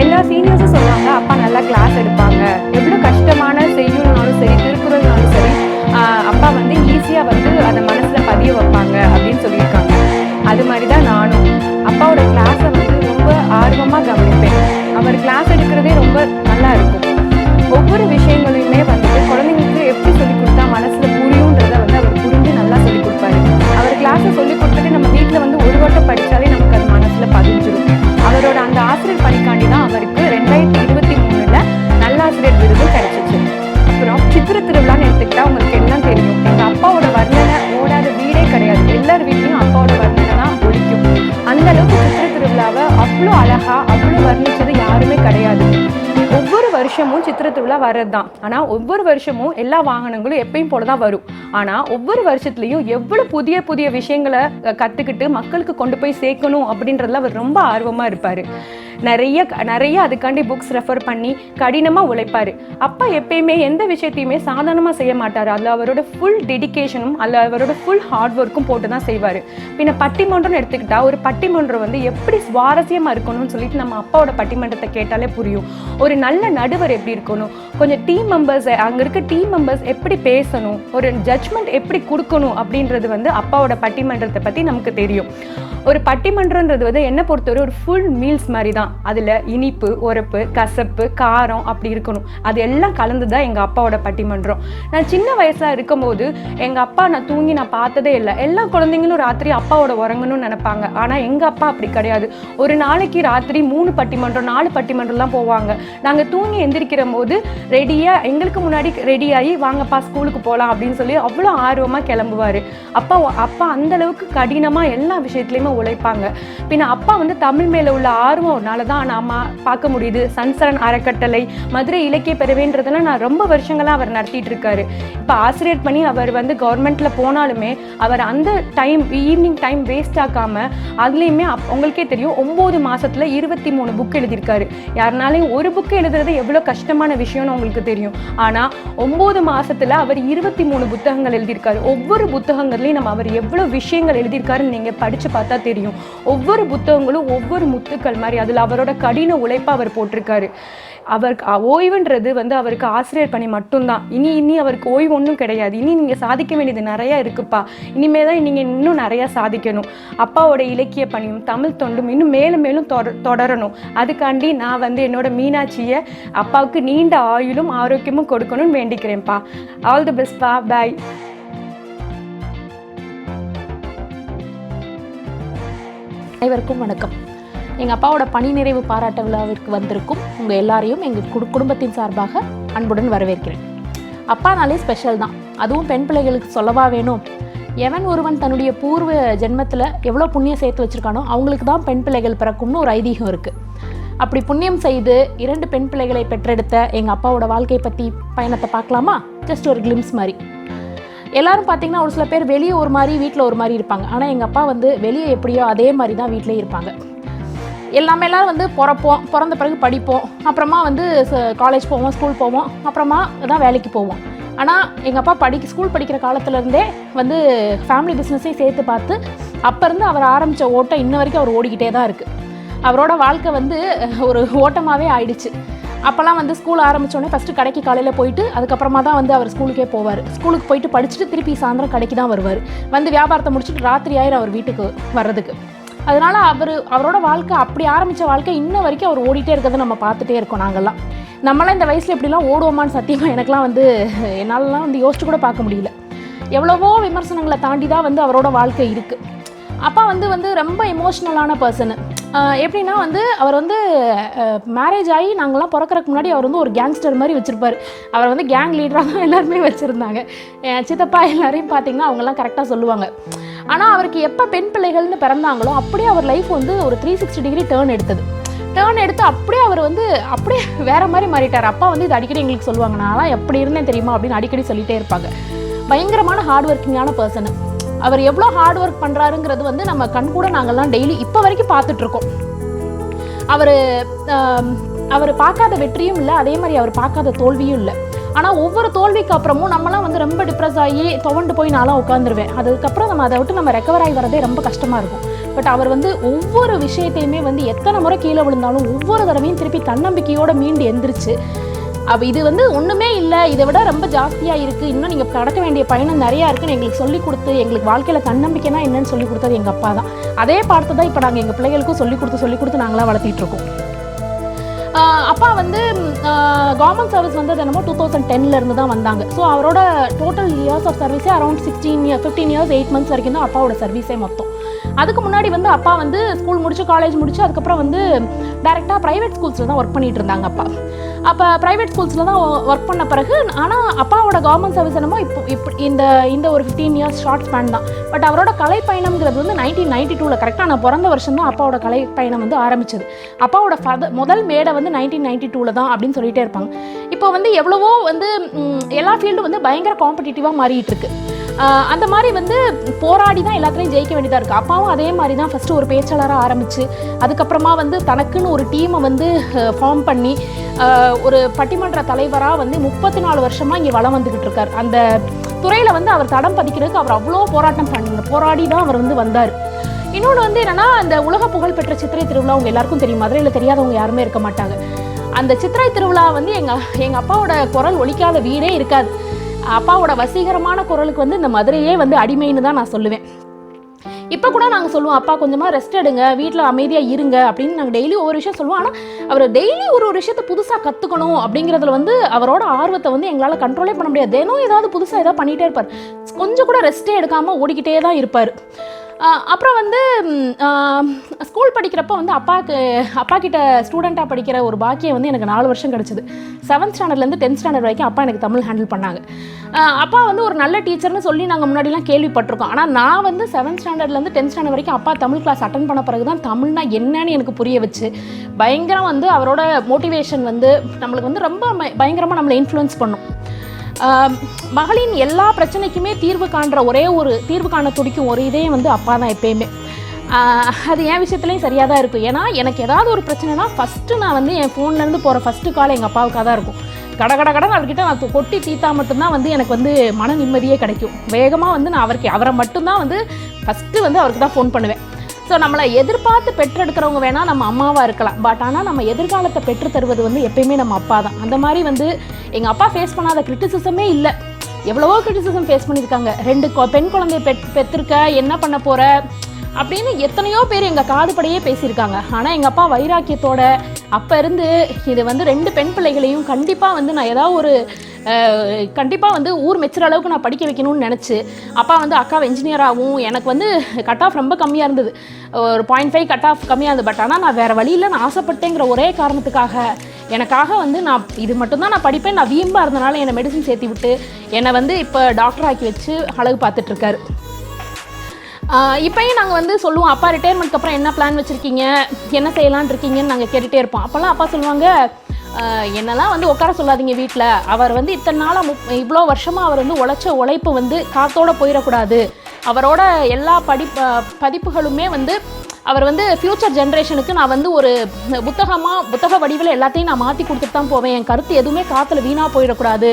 எல்லா சீனியர்ஸும் சொல்லுவாங்க, அப்பா நல்லா கிளாஸ் எடுப்பாங்க, எவ்வளோ கஷ்டமான செய்யுள்னாலும் சரி, திருக்குறள்னாலும் சரி, அப்பா ஈஸியா அதை மனசுல பதிய வைப்பாங்க அப்படின்னு சொல்லியிருக்காங்க. அது மாதிரிதான் நானும் அப்பாவோட கிளாஸை ரொம்ப ஆர்வமா கவனிப்பேன். அவர் கிளாஸ் எடுக்கிறதே ரொம்ப நல்லா இருக்கும். ஒவ்வொரு விஷயங்களையுமே குழந்தைங்களுக்கு எப்படி சொல்லிக் கொடுத்தா மனசுல புரியுன்றத அவர் புரிஞ்சு நல்லா சொல்லிக் கொடுப்பாரு. அவர் கிளாஸை சொல்லிக் கொடுத்துட்டு நம்ம வீட்டுல ஒரு வட்டம் படிச்சாலே நமக்கு அது மனசுல பதிஞ்சிடும். அவரோட அந்த ஆசிரியர் பணிக்காண்டி தான் அவருக்கு 2023 நல்லாசிரியர் விருது கிடைச்சிச்சு. அப்புறம் சித்திர திருவிழான்னு எடுத்துக்கிட்டா உங்களுக்கு எல்லாம் தெரியும். எங்க அப்பாவோட வர்ணனை ஓடாத வீடே கிடையாது. எல்லார் வீட்லயும் அப்பாவோட வர்ணனை தான் ஒழிக்கும். அந்த அளவுக்கு சித்திர திருவிழாவை அவ்வளோ அழகா அவ்வளோ வர்ணிச்சது யாருமே கிடையாது. ஒவ்வொரு வருஷமும் சித்திர திருவிழா வர்றதுதான். ஆனா ஒவ்வொரு வருஷமும் எல்லா வாகனங்களும் எப்பயும் போலதான் வரும். ஆனா ஒவ்வொரு வருஷத்துலயும் எவ்வளவு புதிய புதிய விஷயங்களை கத்துக்கிட்டு மக்களுக்கு கொண்டு போய் சேர்க்கணும் அப்படின்றதுல அவர் ரொம்ப ஆர்வமா இருப்பாரு. நிறைய அதுக்காண்டி புக்ஸ் ரெஃபர் பண்ணி கடினமா உழைப்பாரு. அப்பா எப்பயுமே எந்த விஷயத்தையுமே சாதாரணமா செய்ய மாட்டாரு. அதுல அவரோட ஃபுல் டெடிகேஷனும் அவரோட ஃபுல் ஹார்ட் ஒர்க்கும் போட்டுதான் செய்வாரு. பின்ன பட்டிமன்றம் எடுத்துக்கிட்டா ஒரு பட்டிமன்றம் எப்படி சுவாரஸ்யமா இருக்கணும்னு சொல்லிட்டு நம்ம அப்பாவோட பட்டிமன்றத்தை கேட்டாலே புரியும். ஒரு நல்ல நடுவர் எப்படி இருக்கணும், கொஞ்சம் டீம் மெம்பர்ஸ் அங்க இருக்க டீம் மெம்பர்ஸ் எப்படி பேசணும், ஒரு ஜட்ஜ்மெண்ட் எப்படி கொடுக்கணும் அப்படின்றது அப்பாவோட பட்டிமன்றத்தை பத்தி நமக்கு தெரியும். ஒரு பட்டிமன்றன்றது வந்து என்னை பொறுத்தவரை ஒரு ஃபுல் மீல்ஸ் மாதிரி தான். அதில் இனிப்பு, உரப்பு, கசப்பு, காரம் அப்படி இருக்கணும். அது எல்லாம் கலந்து தான் எங்கள் அப்பாவோட பட்டிமன்றம். நான் சின்ன வயசாக இருக்கும்போது எங்கள் அப்பா நான் தூங்கி நான் பார்த்ததே இல்லை. எல்லா குழந்தைங்களும் ராத்திரி அப்பாவோட உறங்கணும்னு நினைப்பாங்க. ஆனால் எங்கள் அப்பா அப்படி கிடையாது. ஒரு நாளைக்கு ராத்திரி 3 பட்டிமன்றம் 4 பட்டிமன்றம்லாம் போவாங்க. நாங்கள் தூங்கி எந்திரிக்கிற போது ரெடியாக எங்களுக்கு முன்னாடி ரெடியாகி வாங்கப்பா ஸ்கூலுக்கு போகலாம் அப்படின்னு சொல்லி அவ்வளோ ஆர்வமாக கிளம்புவார். அப்பா அந்தளவுக்கு கடினமாக எல்லா விஷயத்துலையுமே உழைப்பாங்க. பின்ன அப்பா வந்து தமிழ் மேலே உள்ள ஆர்வம்னால தான் நாம் பார்க்க முடியுது. சன்சரன் அறக்கட்டளை, மதுரை இலக்கிய பெறவேன்றதெல்லாம் நான் ரொம்ப வருஷங்களாக அவர் நடத்திட்டு இருக்காரு. இப்போ ஆசிரியர் பண்ணி அவர் வந்து கவர்மெண்ட்டில் போனாலுமே அவர் அந்த டைம் ஈவினிங் டைம் வேஸ்ட் ஆக்காமல் அதுலேயுமே உங்களுக்கே தெரியும் 9 மாதத்தில் 23 புக் எழுதியிருக்காரு. யாருனாலையும் ஒரு புக்கு எழுதுறது எவ்வளோ கஷ்டமான விஷயம்னு உங்களுக்கு தெரியும். ஆனால் 9 மாதத்தில் அவர் 23 புத்தகங்கள் எழுதியிருக்காரு. ஒவ்வொரு புத்தகங்கள்லையும் நம்ம அவர் எவ்வளோ விஷயங்கள் எழுதியிருக்காருன்னு நீங்கள் படித்து பார்த்தா தெரியும். ஒவ்வொரு புத்தகங்களும் ஒவ்வொரு முத்துக்கள் மாதிரி. அதில் அவரோட கடின உழைப்பை அவர் போட்டிருக்காரு. அவருக்கு ஓய்வுன்றது வந்து அவருக்கு ஆசிரியர் பணி மட்டும்தான். இனி அவருக்கு ஓய்வு ஒன்றும் கிடையாது. இனி நீங்கள் சாதிக்க வேண்டியது நிறையா இருக்குப்பா. இனிமே தான் நீங்கள் இன்னும் நிறையா சாதிக்கணும். அப்பாவோட இலக்கிய பணியும் தமிழ் தொண்டும் இன்னும் மேலும் மேலும் தொடரணும். அதுக்காண்டி நான் வந்து என்னோட மீனாட்சியை அப்பாவுக்கு நீண்ட ஆயுளும் ஆரோக்கியமும் கொடுக்கணும்னு வேண்டிக்கிறேன்ப்பா. All the பெஸ்ட்பா. பாய். அனைவருக்கும் வணக்கம். எங்கள் அப்பாவோட பணி நிறைவு பாராட்ட விழாவிற்கு வந்திருக்கும் உங்கள் எல்லாரையும் எங்கள் குடும்பத்தின் சார்பாக அன்புடன் வரவேற்கிறேன். அப்பானாலே ஸ்பெஷல் தான். அதுவும் பெண் பிள்ளைகளுக்கு சொல்லவா வேணும். எவன் ஒருவன் தன்னுடைய பூர்வ ஜென்மத்தில் எவ்வளோ புண்ணியம் சேர்த்து வச்சுருக்கானோ அவங்களுக்கு தான் பெண் பிள்ளைகள் பிறக்கும்னு ஒரு ஐதீகம் இருக்குது. அப்படி புண்ணியம் செய்து 2 பெண் பிள்ளைகளை பெற்றெடுத்த எங்கள் அப்பாவோட வாழ்க்கை பற்றி பயணத்தை பார்க்கலாமா? ஜஸ்ட் ஒரு கிளிம்ஸ் மாதிரி. எல்லாரும் பார்த்தீங்கன்னா ஒரு சில பேர் வெளியே ஒரு மாதிரி வீட்டில் ஒரு மாதிரி இருப்பாங்க. ஆனால் எங்கள் அப்பா வந்து வெளியே எப்படியோ அதே மாதிரி தான் வீட்டிலே இருப்பாங்க. எல்லாரும் வந்து பிறந்த பிறகு படிப்போம், அப்புறமா வந்து காலேஜ் போவோம், ஸ்கூல் போவோம், அப்புறமா தான் வேலைக்கு போவோம். ஆனால் எங்கள் அப்பா ஸ்கூல் படிக்கிற காலத்துலேருந்தே வந்து ஃபேமிலி பிஸ்னஸையும் சேர்த்து பார்த்து அப்போருந்து அவர் ஆரம்பித்த ஓட்டம் இன்ன வரைக்கும் அவர் ஓடிக்கிட்டே தான் இருக்குது. அவரோட வாழ்க்கை வந்து ஒரு ஓட்டமாகவே ஆயிடுச்சு. அப்போல்லாம் வந்து ஸ்கூல் ஆரம்பித்தோடனே ஃபஸ்ட்டு கடைக்கு காலையில் போயிட்டு அதுக்கப்புறமா தான் வந்து அவர் ஸ்கூலுக்கே போவார். ஸ்கூலுக்கு போயிட்டு படிச்சுட்டு திருப்பி சாயந்தரம் கடைக்கு தான் வருவார். வந்து வியாபாரத்தை முடிச்சுட்டு ராத்திரி ஆயிரம் அவர் வீட்டுக்கு வர்றதுக்கு. அதனால் அவரோட வாழ்க்கை அப்படி ஆரம்பித்த வாழ்க்கை இன்ன வரைக்கும் அவர் ஓடிட்டே இருக்கிறத நம்ம பார்த்துட்டே இருக்கோம். நம்மளாம் இந்த வயசில் எப்படிலாம் ஓடுவோமான்னு சத்தியமாக எனக்குலாம் வந்து என்னாலலாம் வந்து யோசிச்சு கூட பார்க்க முடியல. எவ்வளவோ விமர்சனங்களை தாண்டி தான் வந்து அவரோட வாழ்க்கை இருக்குது. அப்பா வந்து ரொம்ப எமோஷ்னலான பர்சனு. எப்படின்னா வந்து அவர் வந்து மேரேஜ் ஆகி நாங்கள்லாம் பிறக்கிறதுக்கு முன்னாடி அவர் வந்து ஒரு கேங்ஸ்டர் மாதிரி வச்சுருப்பார். அவர் வந்து கேங் லீடராக தான் எல்லாருமே வச்சுருந்தாங்க. சித்தப்பா எல்லாரையும் பார்த்திங்கன்னா அவங்கெல்லாம் கரெக்டாக சொல்லுவாங்க. ஆனால் அவருக்கு எப்போ பெண் பிள்ளைகள்னு பிறந்தாங்களோ அப்படியே அவர் லைஃப் வந்து ஒரு 360 டிகிரி டேர்ன் எடுத்து அப்படியே அவர் வந்து அப்படியே வேறு மாதிரி மாறிட்டார். அப்பா வந்து இது அடிக்கடி எங்களுக்கு சொல்லுவாங்க. நான்லாம் எப்படி இருந்தேன் தெரியுமா அப்படின்னு அடிக்கடி சொல்லிகிட்டே இருப்பாங்க. பயங்கரமான ஹார்ட் ஒர்க்கிங்கான பர்சனு. அவர் எவ்வளோ ஹார்ட் ஒர்க் பண்ணுறாருங்கிறது வந்து நம்ம கண் கூட நாங்கள்லாம் டெய்லி இப்போ வரைக்கும் பார்த்துட்ருக்கோம். அவர் பார்க்காத வெற்றியும் இல்லை, அதே மாதிரி அவர் பார்க்காத தோல்வியும் இல்லை. ஆனால் ஒவ்வொரு தோல்விக்கு அப்புறமும் நம்மளாம் வந்து ரொம்ப டிப்ரெஸ் ஆகி துவண்டு போய் நான்லாம் உட்காந்துருவேன். அதுக்கப்புறம் நம்ம அதை விட்டு நம்ம ரெக்கவர் ஆகி வரதே ரொம்ப கஷ்டமாக இருக்கும். பட் அவர் வந்து ஒவ்வொரு விஷயத்தையுமே வந்து எத்தனை முறை கீழே விழுந்தாலும் ஒவ்வொரு தடவையும் திருப்பி தன்னம்பிக்கையோடு மீண்டு எந்திரிச்சு இது வந்து ஒன்றுமே இல்லை, இதை விட ரொம்ப ஜாஸ்தியாக இருக்குது, இன்னும் நீங்கள் கடக்க வேண்டிய பயணம் நிறையா இருக்குன்னு எங்களுக்கு சொல்லிக் கொடுத்து எங்களுக்கு வாழ்க்கையில் தன்னம்பிக்கைனா என்னன்னு சொல்லிக் கொடுத்தது எங்கள் அப்பா தான். அதே பார்த்து தான் இப்போ நாங்கள் எங்கள் பிள்ளைகளுக்கும் சொல்லிக் கொடுத்து நாங்களாம் வளர்த்திட்ருக்கோம். அப்பா வந்து கவர்மெண்ட் சர்வீஸ் வந்து என்னமோ 2010 தான் வந்தாங்க. ஸோ அவரோட டோட்டல் இயர்ஸ் ஆஃப் சர்வீஸே அரௌண்ட் 15 இயர்ஸ் 8 மந்த்ஸ் வரைக்கும் தான் அப்பாவோட சர்வீஸே மொத்தம். அதுக்கு முன்னாடி வந்து அப்பா வந்து ஸ்கூல் முடிச்சு காலேஜ் முடிச்சு அதுக்கப்புறம் வந்து டைரெக்டாக ப்ரைவேட் ஸ்கூல்ஸில் தான் ஒர்க் பண்ணிகிட்டு இருந்தாங்க அப்பா. அப்போ ப்ரைவேட் ஸ்கூல்ஸில் தான் ஒர்க் பண்ண பிறகு ஆனால் அப்பாவோட கவர்மெண்ட் சர்வீஸ் என்னமோ இப்போ இந்த ஒரு 15 இயர்ஸ் ஷார்ட் ஸ்பேன் தான். பட் அவரோட கலை பயணம்ங்கிறது வந்து 1992 கரெக்டாக நான் பிறந்த வருஷம் தான் அப்பாவோட கலை பயணம் வந்து ஆரம்பிச்சது. அப்பாவோட முதல் மேடை வந்து 1992 தான் அப்படின்னு சொல்லிகிட்டே இருப்பாங்க. இப்போ வந்து எவ்வளவோ வந்து எல்லா ஃபீல்டும் வந்து பயங்கர காம்படிட்டிவாக மாறிட்டு இருக்கு. அந்த மாதிரி வந்து போராடி தான் எல்லாத்துலேயும் ஜெயிக்க வேண்டியதாக இருக்குது. அப்பாவும் அதே மாதிரி தான் ஃபஸ்ட்டு ஒரு பேச்சாளராக ஆரம்பித்து அதுக்கப்புறமா வந்து தனக்குன்னு ஒரு டீமை வந்து ஃபார்ம் பண்ணி ஒரு பட்டிமன்ற தலைவராக வந்து 34 வருஷமாக இங்கே வளம் வந்துக்கிட்டு இருக்கார். அந்த துறையில் வந்து அவர் தடம் பதிக்கிறதுக்கு அவர் அவ்வளோ போராடி தான் அவர் வந்து வந்தார். இன்னொன்று வந்து என்னென்னா, அந்த உலக புகழ்பெற்ற சித்திரை திருவிழா அவங்க எல்லாருக்கும் தெரியும். மதுரையில் தெரியாதவங்க யாருமே இருக்க மாட்டாங்க. அந்த சித்திரை திருவிழா வந்து எங்கள் அப்பாவோட குரல் ஒலிக்காத வீடே இருக்காது. அப்பாவோட வசீகரமான குரலுக்கு வந்து இந்த மதுரையே வந்து அடிமைன்னு தான் நான் சொல்லுவேன். இப்போ கூட நாங்கள் சொல்லுவோம், அப்பா கொஞ்சமாக ரெஸ்ட் எடுங்க, வீட்டில் அமைதியாக இருங்க அப்படின்னு நாங்கள் டெய்லி ஒவ்வொரு விஷயம் சொல்லுவோம். ஆனால் அவர் டெய்லி ஒரு விஷயத்தை புதுசாக கற்றுக்கணும் அப்படிங்கிறதுல வந்து அவரோட ஆர்வத்தை வந்து எங்களால் கண்ட்ரோலே பண்ண முடியாது. தினம் ஏதாவது புதுசாக ஏதாவது பண்ணிகிட்டே இருப்பார். கொஞ்சம் கூட ரெஸ்ட்டே எடுக்காமல் ஓடிக்கிட்டே தான் இருப்பார். அப்புறம் வந்து ஸ்கூல் படிக்கிறப்போ வந்து அப்பா கிட்ட ஸ்டூடெண்ட்டாக படிக்கிற ஒரு பாக்கியம் வந்து எனக்கு 4 வருஷம் கிடச்சிது. 7th ஸ்டாண்டர்ட்லேருந்து 10th ஸ்டாண்டர்ட் வரைக்கும் அப்பா எனக்கு தமிழ் ஹேண்டில் பண்ணாங்க. அப்பா வந்து ஒரு நல்ல டீச்சர்னு சொல்லி நாங்கள் முன்னாடிலாம் கேள்விப்பட்டிருக்கோம். ஆனால் நான் வந்து 7th ஸ்டாண்டர்ட்லேருந்து 10th ஸ்டாண்டர்ட் வரைக்கும் அப்பா தமிழ் கிளாஸ் அட்டன் பண்ண பிறகு தான் தமிழ்னா என்னன்னு எனக்கு புரிய வச்சு, பயங்கரம் வந்து அவரோட மோட்டிவேஷன் வந்து நம்மளுக்கு வந்து ரொம்ப பயங்கரமாக நம்மளை இன்ஃப்ளூயன்ஸ் பண்ணும். மகளின் எல்லா பிரச்சனைக்குமே தீர்வு காண துடிக்கும் ஒரு இதே வந்து அப்பா தான் எப்பயுமே. அது என் விஷயத்துலையும் சரியாக தான் இருக்கும். ஏன்னா எனக்கு ஏதாவது ஒரு பிரச்சனைனா ஃபஸ்ட்டு நான் வந்து என் ஃபோன்லேருந்து போகிற ஃபஸ்ட்டு கால் எங்கள் அப்பாவுக்காக தான் இருக்கும். கடை அவர்கிட்ட நான் கொட்டி தீத்தா மட்டும்தான் வந்து எனக்கு வந்து மன நிம்மதியே கிடைக்கும். வேகமாக வந்து நான் அவரை மட்டும்தான் வந்து ஃபஸ்ட்டு வந்து அவருக்கு தான் ஃபோன் பண்ணுவேன். ஸோ நம்மளை எதிர்பார்த்து பெற்றெடுக்கிறவங்க வேணால் நம்ம அம்மாவாக இருக்கலாம், பட் ஆனால் நம்ம எதிர்காலத்தை பெற்று தருவது வந்து எப்பயுமே நம்ம அப்பா தான். அந்த மாதிரி வந்து எங்கள் அப்பா ஃபேஸ் பண்ணாத கிரிட்டிசிசமே இல்லை. எவ்வளவோ கிரிட்டிசிசம் ஃபேஸ் பண்ணியிருக்காங்க. 2 பெண் குழந்தைய பெற்றிருக்க, என்ன பண்ண போகிற அப்படின்னு எத்தனையோ பேர் எங்கள் காதுபடையே பேசியிருக்காங்க. ஆனால் எங்கள் அப்பா வைராக்கியத்தோட அப்போ இருந்து இது வந்து 2 பெண் பிள்ளைகளையும் கண்டிப்பாக வந்து நான் ஏதாவது ஒரு கண்டிப்பாக வந்து ஊர் மெச்சுற அளவுக்கு நான் படிக்க வைக்கணும்னு நினச்சி, அப்பா வந்து அக்காவை இன்ஜினியராகவும், எனக்கு வந்து கட் ஆஃப் ரொம்ப கம்மியாக இருந்தது, ஒரு 0.5 கட் ஆஃப் கம்மியாக இருந்தது. பட் ஆனால் நான் வேறு வழியில் நான் ஆசைப்பட்டேங்கிற ஒரே காரணத்துக்காக எனக்காக வந்து நான் இது மட்டும்தான் நான் படிப்பேன், நான் வீம்பாக இருந்தனால என்னை மெடிசன் சேர்த்தி விட்டு என்னை வந்து இப்போ டாக்டர் ஆக்கி வச்சு அழகு பார்த்துட்ருக்காரு. இப்போயும் நாங்கள் வந்து சொல்லுவோம், அப்பா ரிட்டையர்மெண்ட்க்கு அப்புறம் என்ன பிளான் வச்சுருக்கீங்க, என்ன செய்யலான் இருக்கீங்கன்னு நாங்கள் கேட்டுகிட்டே இருப்போம். அப்போல்லாம் அப்பா சொல்லுவாங்க, என்னெல்லாம் வந்து உட்கார சொல்லாதீங்க வீட்டில், அவர் வந்து இத்தனை நாளாக இவ்வளோ வருஷமாக அவர் வந்து உழைப்பு வந்து காத்தோடு போயிடக்கூடாது, அவரோட எல்லா பதிப்புகளுமே வந்து அவர் வந்து ஃப்யூச்சர் ஜென்ரேஷனுக்கு நான் வந்து ஒரு புத்தக வடிவில் எல்லாத்தையும் நான் மாற்றி கொடுத்துட்டு தான் போவேன், என் கருத்து எதுவுமே காற்றுல வீணாக போயிடக்கூடாது,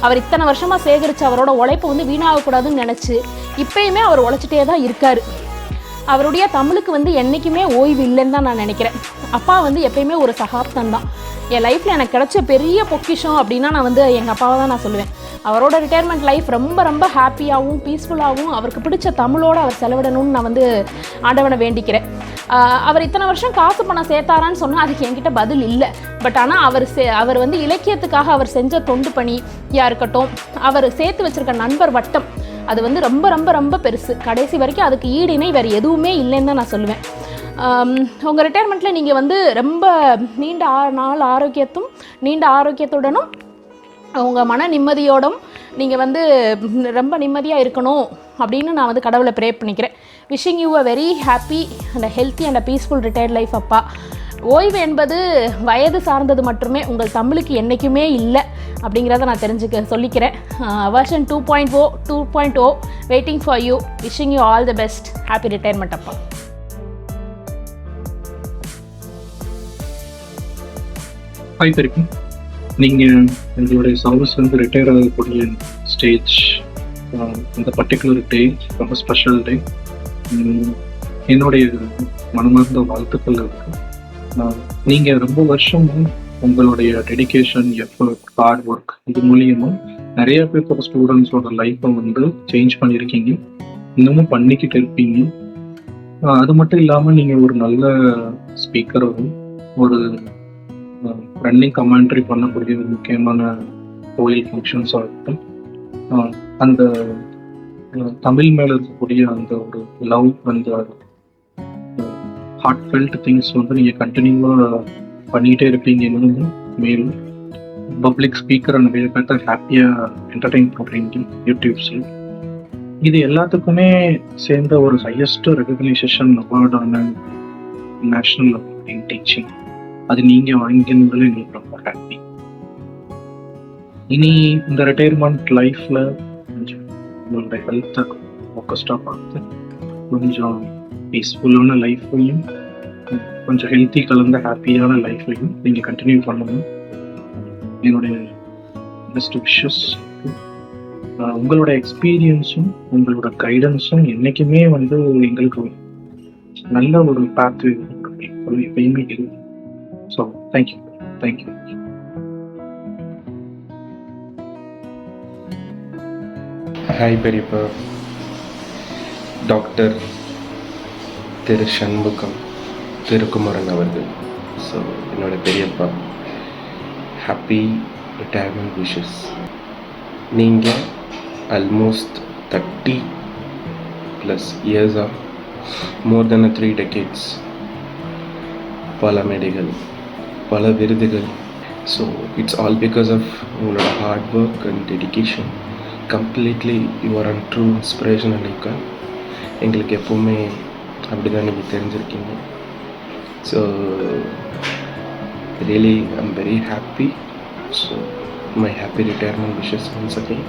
அவர் இத்தனை வருஷமாக சேகரித்து அவரோட உழைப்பு வந்து வீணாகக்கூடாதுன்னு நினச்சி இப்போயுமே அவர் உழைச்சிட்டே தான் இருக்கார். அவருடைய தமிழுக்கு வந்து என்றைக்குமே ஓய்வு இல்லைன்னு தான் நான் நினைக்கிறேன். அப்பா வந்து எப்பயுமே ஒரு சகாப்தம் தான். என் லைஃப்பில் எனக்கு கிடைச்ச பெரிய பொக்கிஷம் அப்படின்னா நான் வந்து எங்கள் அப்பாவை தான் நான் சொல்லுவேன். அவரோட ரிட்டையர்மெண்ட் லைஃப் ரொம்ப ரொம்ப ஹாப்பியாகவும் பீஸ்ஃபுல்லாகவும் அவருக்கு பிடிச்ச தமிழோடு அவர் செலவிடணும்னு நான் வந்து ஆண்டவனை வேண்டிக்கிறேன். அவர் இத்தனை வருஷம் காசு பணம் சேர்த்தாரான்னு சொன்னால் அதுக்கு என்கிட்ட பதில் இல்லை. பட் ஆனால் அவர் வந்து இலக்கியத்துக்காக அவர் செஞ்ச தொண்டு பணியாக இருக்கட்டும், அவர் சேர்த்து வச்சுருக்க நண்பர் வட்டம், அது வந்து ரொம்ப ரொம்ப ரொம்ப பெருசு. கடைசி வரைக்கும் அதுக்கு ஈடிணை வேறு எதுவுமே இல்லைன்னு தான் நான் சொல்லுவேன். உங்கள் ரிட்டையர்மெண்ட்டில் நீங்கள் வந்து ரொம்ப நீண்ட ஆரோக்கியத்துடனும் உங்கள் மன நிம்மதியோடும் நீங்கள் வந்து ரொம்ப நிம்மதியாக இருக்கணும் அப்படின்னு நான் வந்து கடவுளை ப்ரே பண்ணிக்கிறேன். Wishing you a very happy and healthy and peaceful retired life அப்பா. ஓய்வு என்பது வயது சார்ந்தது மட்டுமே, உங்கள் தமிழுக்கு என்றைக்குமே இல்லை அப்படிங்கிறத நான் சொல்லிக்கிறேன். Version 2.0 waiting for you. Wishing you all the best. Happy retirement அப்பா. ஹாய் பெருக்கும், நீங்கள் எங்களுடைய சர்வீஸ் வந்து ரிட்டையர் ஆகக்கூடிய ஸ்டேஜ், இந்த பர்டிகுலர் டே ரொம்ப ஸ்பெஷல் டே. என்னுடைய மனமார்ந்த வாழ்த்துக்கள் இருக்குது. நீங்கள் ரொம்ப வருஷமும் உங்களுடைய டெடிக்கேஷன், எஃபர்ட், ஹார்ட் ஒர்க் இது மூலியமாக நிறைய பேர் ஸ்டூடெண்ட்ஸோட லைஃப்பை வந்து சேஞ்ச் பண்ணியிருக்கீங்க, இன்னமும் பண்ணிக்கிட்டு இருப்பீங்க. அது மட்டும் இல்லாமல் நீங்கள் ஒரு நல்ல ஸ்பீக்கராகவும் ஒரு ரன்னிங் கமெண்ட்ரி பண்ணக்கூடிய முக்கியமான கோயில் ஃபங்க்ஷன்ஸ் ஆகட்டும், அந்த தமிழ் மேலே இருக்கக்கூடிய அந்த ஒரு லவ், அந்த ஹார்ட் ஃபெல்ட் திங்ஸ் வந்து நீங்கள் கண்டினியூவாக பண்ணிகிட்டே இருப்பீங்கன்னு, மேலும் பப்ளிக் ஸ்பீக்கரை நிறைய பேர்த்த ஹாப்பியாக என்டர்டெயின் பண்ணுறீங்க யூடியூப்ஸில். இது எல்லாத்துக்குமே சேர்ந்த ஒரு ஹையஸ்ட் ரெகக்னைசேஷன் அவார்டான நேஷ்னல் அவார்ட் இன் டீச்சிங், அது நீங்கள் வாங்கினதுல எனக்கு ரொம்ப ஹாப்பி. இனி இந்த ரிட்டையர்மெண்ட் லைஃப்பில் கொஞ்சம் உங்களோட ஹெல்த்தை ஃபோக்கஸ்டாக பார்த்து கொஞ்சம் பீஸ்ஃபுல்லான லைஃப்பையும் கொஞ்சம் ஹெல்த்தி கலந்த ஹாப்பியான லைஃப்பையும் நீங்கள் கண்டினியூ பண்ணணும். என்னுடைய பெஸ்ட் விஷஸ். உங்களோட எக்ஸ்பீரியன்ஸும் உங்களோட கைடன்ஸும் என்றைக்குமே வந்து எங்களுக்கு நல்ல ஒரு பாத்வே எப்பயுமே இருக்குது. So, thank you. Hi, Peripa. Doctor திரு சண்முகம் திருக்குமரன் அவர்கள். ஸோ என்னோட பெரியப்பா, ஹாப்பி ரிட்டையர்மெண்ட் விஷஸ். நீங்கள் ஆல்மோஸ்ட் 30+ இயர்ஸாக, மோர் தென் 3 decades, பல மேடைகள், பல விருதுகள். So it's all because of உங்களோட hard work and dedication. Completely you're an true inspiration and icon. எங்களுக்கு எப்போவுமே அப்படி தான் நீங்கள் தெரிஞ்சிருக்கீங்க. So really I'm very happy. So my happy retirement wishes once again.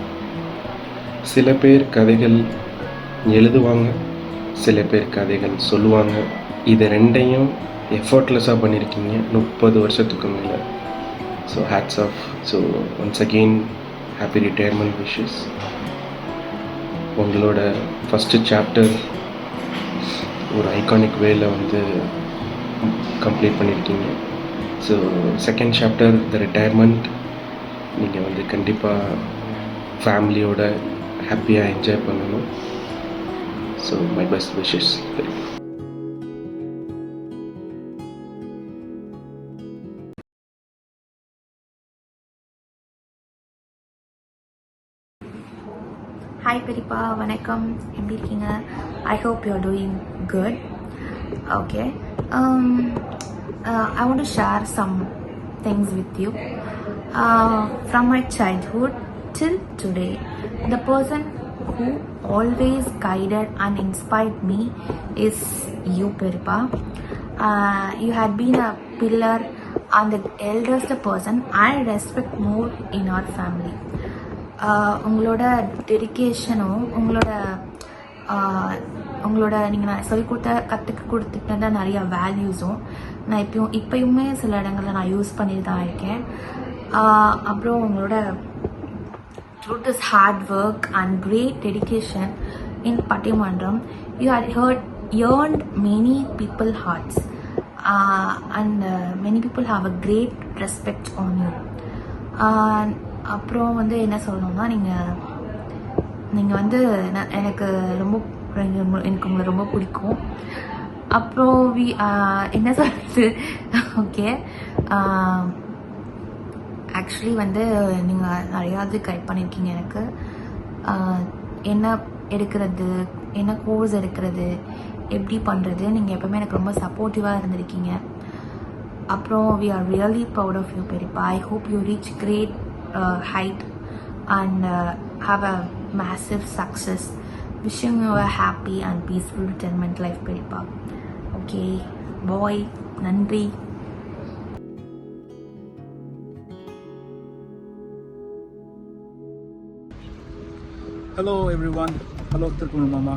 சில பேர் கதைகள் எழுதுவாங்க, சில பேர் கதைகள் சொல்லுவாங்க. இது ரெண்டையும் எஃபர்ட்லெஸ்ஸாக பண்ணியிருக்கீங்க 30 வருஷத்துக்கு மேலே. So hats off. So once again happy retirement wishes. உங்களோட ஃபஸ்ட்டு சாப்டர் ஒரு ஐகானிக் வேல கம்ப்ளீட் பண்ணியிருக்கீங்க. So second chapter the retirement நீங்கள் கண்டிப்பாக ஃபேமிலியோட ஹாப்பியாக என்ஜாய் பண்ணணும். So my best wishes. Hi பெரியப்பா, வணக்கம். எப்படி இருக்கீங்க? I hope you are doing good. Okay, I want to share some things with you. From my childhood till today, the person who always guided and inspired me is you, Perippa. You had been a pillar and the eldest person I respect more in our family. உங்களோட டெடிக்கேஷனும் உங்களோட நீங்கள் நான் கற்றுக்க கொடுத்துட்ட நிறைய வேல்யூஸும் நான் இப்போயுமே சில இடங்களில் நான் யூஸ் பண்ணிட்டு தான் இருக்கேன். அப்புறம் உங்களோட through this hard work and great dedication in Pattimandram, you had earned many people's hearts, and many people have a great respect on you. அப்புறம் என்ன சொல்லணும்னா, நீங்கள் எனக்கு உங்களை ரொம்ப பிடிக்கும். அப்புறம் என்ன சொல்கிறது, ஓகே, ஆக்சுவலி நீங்கள் நிறையாவது கைட் பண்ணியிருக்கீங்க எனக்கு. என்ன எடுக்கிறது, என்ன கோர்ஸ் எடுக்கிறது, எப்படி பண்ணுறது, நீங்கள் எப்போவுமே எனக்கு ரொம்ப சப்போர்ட்டிவாக இருந்திருக்கீங்க. அப்புறம் we are really proud of you, Perippa. I hope you reach great height and have a massive success. Wishing you a happy and peaceful retirement life, Perippa. Okay, boy, nandri. Hello everyone. Hello Tirupur Mama.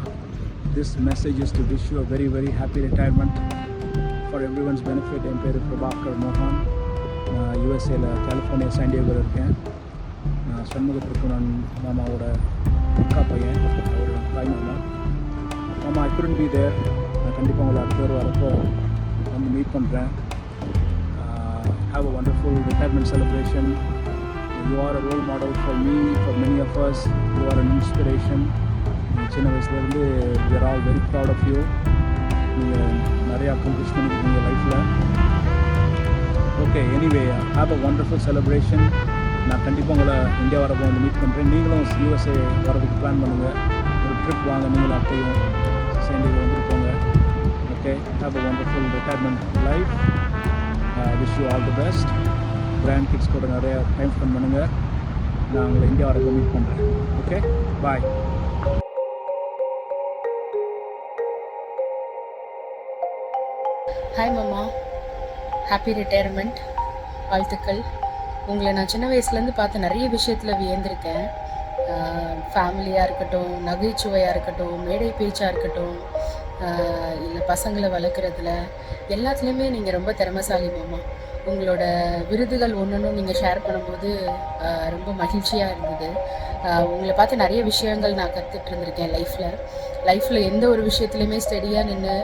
This message is to wish you a very very happy retirement. For everyone's benefit, என் பேர் பிரபாகர் மோகன். நான் யூஎஸ்ஏல California சாண்டியாகோவில் இருக்கேன். நான் சண்முக திருக்குமரன் மாமாவோட அக்கா பையன், அவரோட தாய் மாமா. மாமா, ஐ couldn't be there. நான் கண்டிப்பாக உங்களை அடுத்த பேர் வரப்போ மீட் பண்ணுறேன். Have a wonderful retirement celebration. You are a role model for me, for many of us. You are an inspiration. சின்ன வயசுலேருந்து we are all very proud of you. நீங்கள் நிறைய அக்கம்ப்ளிஷ் பண்ணியிருக்கீங்க லைஃப்பில். Okay, anyway, have a wonderful celebration. நான் கண்டிப்பாக உங்களை India வரப்போ மீட் பண்ணுறேன். நீங்களும் யூஎஸ்ஏ வரதுக்கு பிளான் பண்ணுங்கள். ஒரு ட்ரிப் வாங்க, நீங்களும் அத்தையும் சேர்ந்து வந்துருப்போங்க. Okay, have a wonderful retirement life. Wish you all the best. Grand kids கூட நிறைய டைம் ஸ்பெண்ட் பண்ணுங்கள். நான் உங்களை இந்தியா வரப்போ மீட் பண்ணுறேன். ஓகே, பாய். ஹாய் மாமா, ஹாப்பி ரிட்டையர்மெண்ட், வாழ்த்துக்கள். உங்களை நான் சின்ன வயசுலேருந்து பார்த்து நிறைய விஷயத்தில் வியந்திருக்கேன். ஃபேமிலியாக இருக்கட்டும், நகைச்சுவையாக இருக்கட்டும், மேடை பேச்சாக இருக்கட்டும், இல்லை பசங்களை வளர்க்குறதுல எல்லாத்துலேயுமே நீங்கள் ரொம்ப திறமைசாலி மாமா. உங்களோட விருதுகள் ஒன்றும் நீங்கள் ஷேர் பண்ணும்போது ரொம்ப மகிழ்ச்சியாக இருந்தது. உங்களை பார்த்து நிறைய விஷயங்கள் நான் கற்றுட்டு இருந்திருக்கேன் லைஃப்பில் எந்த ஒரு விஷயத்துலையுமே ஸ்டெடியாக நின்று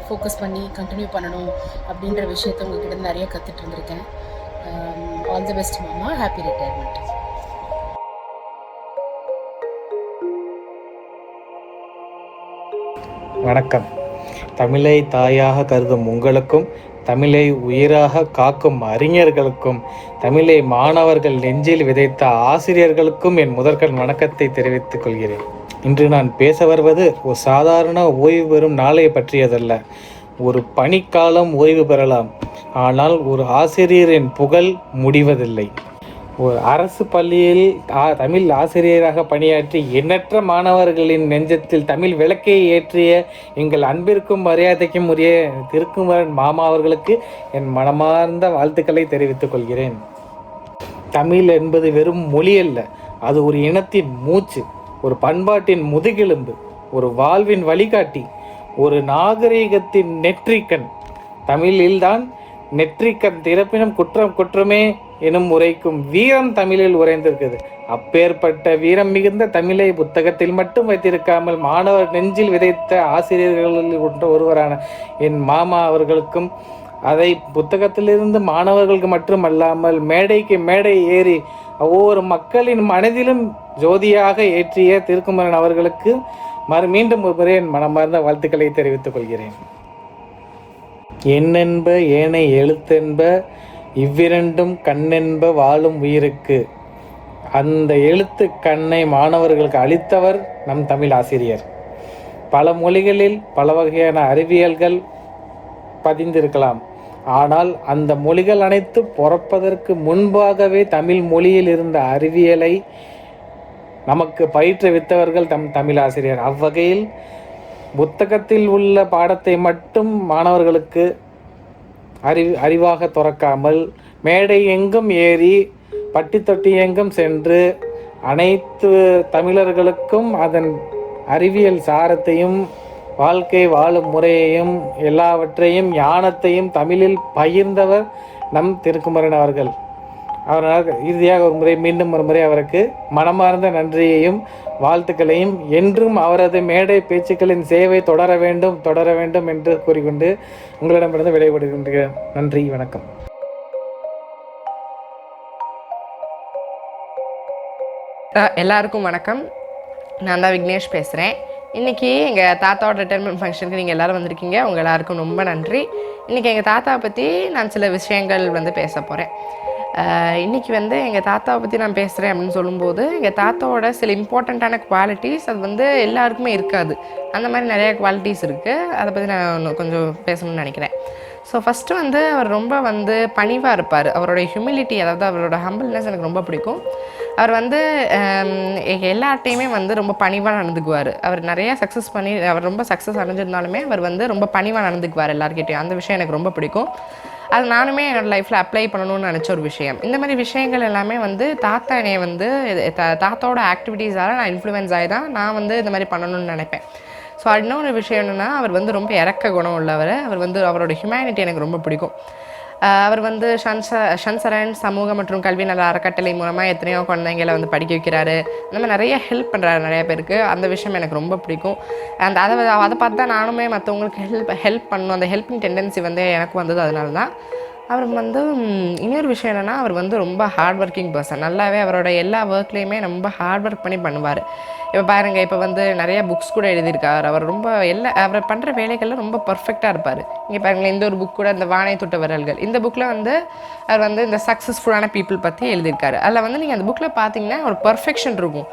ஃபோக்கஸ் பண்ணி கண்டினியூ பண்ணணும் அப்படின்ற விஷயத்த உங்ககிட்ட நிறைய கற்றுட்டு இருந்திருக்கேன். ஆல் தி பெஸ்ட் மாமா, ஹாப்பி ரிட்டையர்மெண்ட். வணக்கம். தமிழை தாயாக கருதும் உங்களுக்கும், தமிழை உயிராக காக்கும் அறிஞர்களுக்கும், தமிழை மாணவர்கள் நெஞ்சில் விதைத்த ஆசிரியர்களுக்கும் என் முதற்கண் வணக்கத்தை தெரிவித்துக் கொள்கிறேன். இன்று நான் பேச வருவது ஒரு சாதாரண ஓய்வு பெறும் நாளை பற்றியதல்ல. ஒரு பணிக்காலம் ஓய்வு பெறலாம், ஆனால் ஒரு ஆசிரியரின் புகழ் முடிவதில்லை. ஒரு அரசு பள்ளியில் தமிழ் ஆசிரியராக பணியாற்றி எண்ணற்ற மாணவர்களின் நெஞ்சத்தில் தமிழ் விளக்கை ஏற்றிய எங்கள் அன்பிற்கும் மரியாதைக்கும் உரிய திருக்குமரன் மாமா அவர்களுக்கு என் மனமார்ந்த வாழ்த்துக்களை தெரிவித்துக் கொள்கிறேன். தமிழ் என்பது வெறும் மொழி அல்ல, அது ஒரு இனத்தின் மூச்சு, ஒரு பண்பாட்டின் முதுகெலும்பு, ஒரு வாழ்வின் வழிகாட்டி, ஒரு நாகரீகத்தின் நெற்றிக்கண். தமிழில்தான் நெற்றிக்கண் திறப்பினும் குற்றம் குற்றமே எனும் உரைக்கும் வீரம் தமிழில் உறைந்திருக்கிறது. அப்பேற்பட்ட வீரம் மிகுந்த தமிழை புத்தகத்தில் மட்டும் வைத்திருக்காமல் மாணவர் நெஞ்சில் விதைத்த ஆசிரியர்களில் ஒருவரான என் மாமா அவர்களுக்கும், அதை புத்தகத்திலிருந்து மாணவர்களுக்கு மட்டுமல்லாமல் மேடைக்கு மேடை ஏறி ஒவ்வொரு மக்களின் மனதிலும் ஜோதியாக ஏற்றிய திருக்குமரன் அவர்களுக்கு மீண்டும் ஒரு முறை என் மனமார்ந்த வாழ்த்துக்களை தெரிவித்துக் கொள்கிறேன். எண்ணென்ப ஏனை எழுத்தென்ப இவ்விரண்டும் கண்ணென்ப வாழும் உயிருக்கு. அந்த எழுத்து கண்ணை மாணவர்களுக்கு அளித்தவர் நம் தமிழ் ஆசிரியர். பல மொழிகளில் பல வகையான அறிவியல்கள் பதிந்திருக்கலாம், ஆனால் அந்த மொழிகள் அனைத்து பிறப்பதற்கு முன்பாகவே தமிழ் மொழியில் இருந்த அறிவியலை நமக்கு பயிற்றுவித்தவர்கள் தமிழ் ஆசிரியர். அவ்வகையில் புத்தகத்தில் உள்ள பாடத்தை மட்டும் மாணவர்களுக்கு அறிவாக துறக்காமல் மேடை எங்கும் ஏறி பட்டி தொட்டி எங்கும் சென்று அனைத்து தமிழர்களுக்கும் அதன் அறிவியல் சாரத்தையும் வாழ்க்கை வாழும் முறையையும் எல்லாவற்றையும் ஞானத்தையும் தமிழில் பகிர்ந்தவர் நம் திருக்குமரன் அவர்கள். அவரால் இறுதியாக மீண்டும் ஒரு முறை அவருக்கு மனமார்ந்த நன்றியையும் வாழ்த்துக்களையும், என்றும் அவரது மேடை பேச்சுக்களின் சேவை தொடர வேண்டும் என்று கூறிக்கொண்டு உங்களிடமிருந்து விடைபெறுகின்றேன். நன்றி, வணக்கம். எல்லாருக்கும் வணக்கம். நான் தான் விக்னேஷ் பேசுகிறேன். இன்றைக்கி எங்கள் தாத்தாவோட ரிட்டைர்மெண்ட் ஃபங்க்ஷனுக்கு நீங்கள் எல்லோரும் வந்திருக்கீங்க. உங்கள் எல்லாருக்கும் ரொம்ப நன்றி. இன்றைக்கி எங்கள் தாத்தாவை பற்றி நான் சில விஷயங்கள் பேச போகிறேன். இன்றைக்கி எங்கள் தாத்தாவை பற்றி நான் பேசுகிறேன் அப்படின்னு சொல்லும்போது, எங்கள் தாத்தாவோட சில இம்பார்ட்டண்ட்டான குவாலிட்டிஸ் அது எல்லாருக்குமே இருக்காது. அந்த மாதிரி நிறையா குவாலிட்டிஸ் இருக்குது. அதை பற்றி நான் கொஞ்சம் பேசணும்னு நினைக்கிறேன். ஸோ ஃபஸ்ட்டு அவர் ரொம்ப பணிவாக இருப்பார். அவரோட ஹியூமிலிட்டி, அதாவது அவரோட ஹம்பிள்னஸ் எனக்கு ரொம்ப பிடிக்கும். அவர் எல்லார்ட்டையுமே ரொம்ப பணிவாக நடந்துக்குவார். அவர் நிறையா அவர் ரொம்ப சக்ஸஸ் அடைஞ்சிருந்தாலுமே அவர் ரொம்ப பணிவாக நடந்துக்குவார் எல்லாருக்கிட்டையும். அந்த விஷயம் எனக்கு ரொம்ப பிடிக்கும். அது நானுமே என்னோடய லைஃப்பில் அப்ளை பண்ணணும்னு நினச்ச ஒரு விஷயம். இந்த மாதிரி விஷயங்கள் எல்லாமே தாத்தா என்னைய தாத்தாவோட ஆக்டிவிட்டீஸால் நான் இன்ஃப்ளூயன்ஸ் ஆகி தான் நான் இந்த மாதிரி பண்ணணும்னு நினைப்பேன். ஸோ இன்னொரு விஷயம் என்னென்னா, அவர் ரொம்ப இறக்க குணம் உள்ளவர். அவரோட ஹியூமனிட்டி எனக்கு ரொம்ப பிடிக்கும். அவர் ஷன்சரன் சமூக மற்றும் கல்வி நல அறக்கட்டளை மூலமாக எத்தனையோ குழந்தைங்களை படிக்க வைக்கிறாரு. அந்த மாதிரி நிறைய ஹெல்ப் பண்ணுறாரு நிறைய பேருக்கு. அந்த விஷயம் எனக்கு ரொம்ப பிடிக்கும். அதை பார்த்து தான் நானுமே மற்றவங்களுக்கு ஹெல்ப் பண்ணணும். அந்த ஹெல்பிங் டெண்டன்சி எனக்கு வந்தது அதனால தான். அவர் இன்னொரு விஷயம் என்னென்னா, அவர் ரொம்ப ஹார்ட் ஒர்க்கிங் பர்சன். நல்லாவே அவரோட எல்லா ஒர்க்லேயுமே ரொம்ப ஹார்ட் ஒர்க் பண்ணி பண்ணுவார். இப்போ பாருங்கள், இப்போ நிறையா புக்ஸ் கூட எழுதியிருக்கார். அவர் அவர் பண்ணுற வேலைகளில் ரொம்ப பர்ஃபெக்டாக இருப்பார். இங்கே பாருங்களேன், இந்த ஒரு புக் கூட, இந்த வானை தொட்ட விரல்கள், இந்த புக்கில் அவர் இந்த சக்ஸஸ்ஃபுல்லான பீப்புள் பற்றி எழுதியிருக்காரு. அதில் நீங்கள் அந்த புக்கில் பார்த்தீங்கன்னா ஒரு பர்ஃபெக்ஷன் இருக்கும்.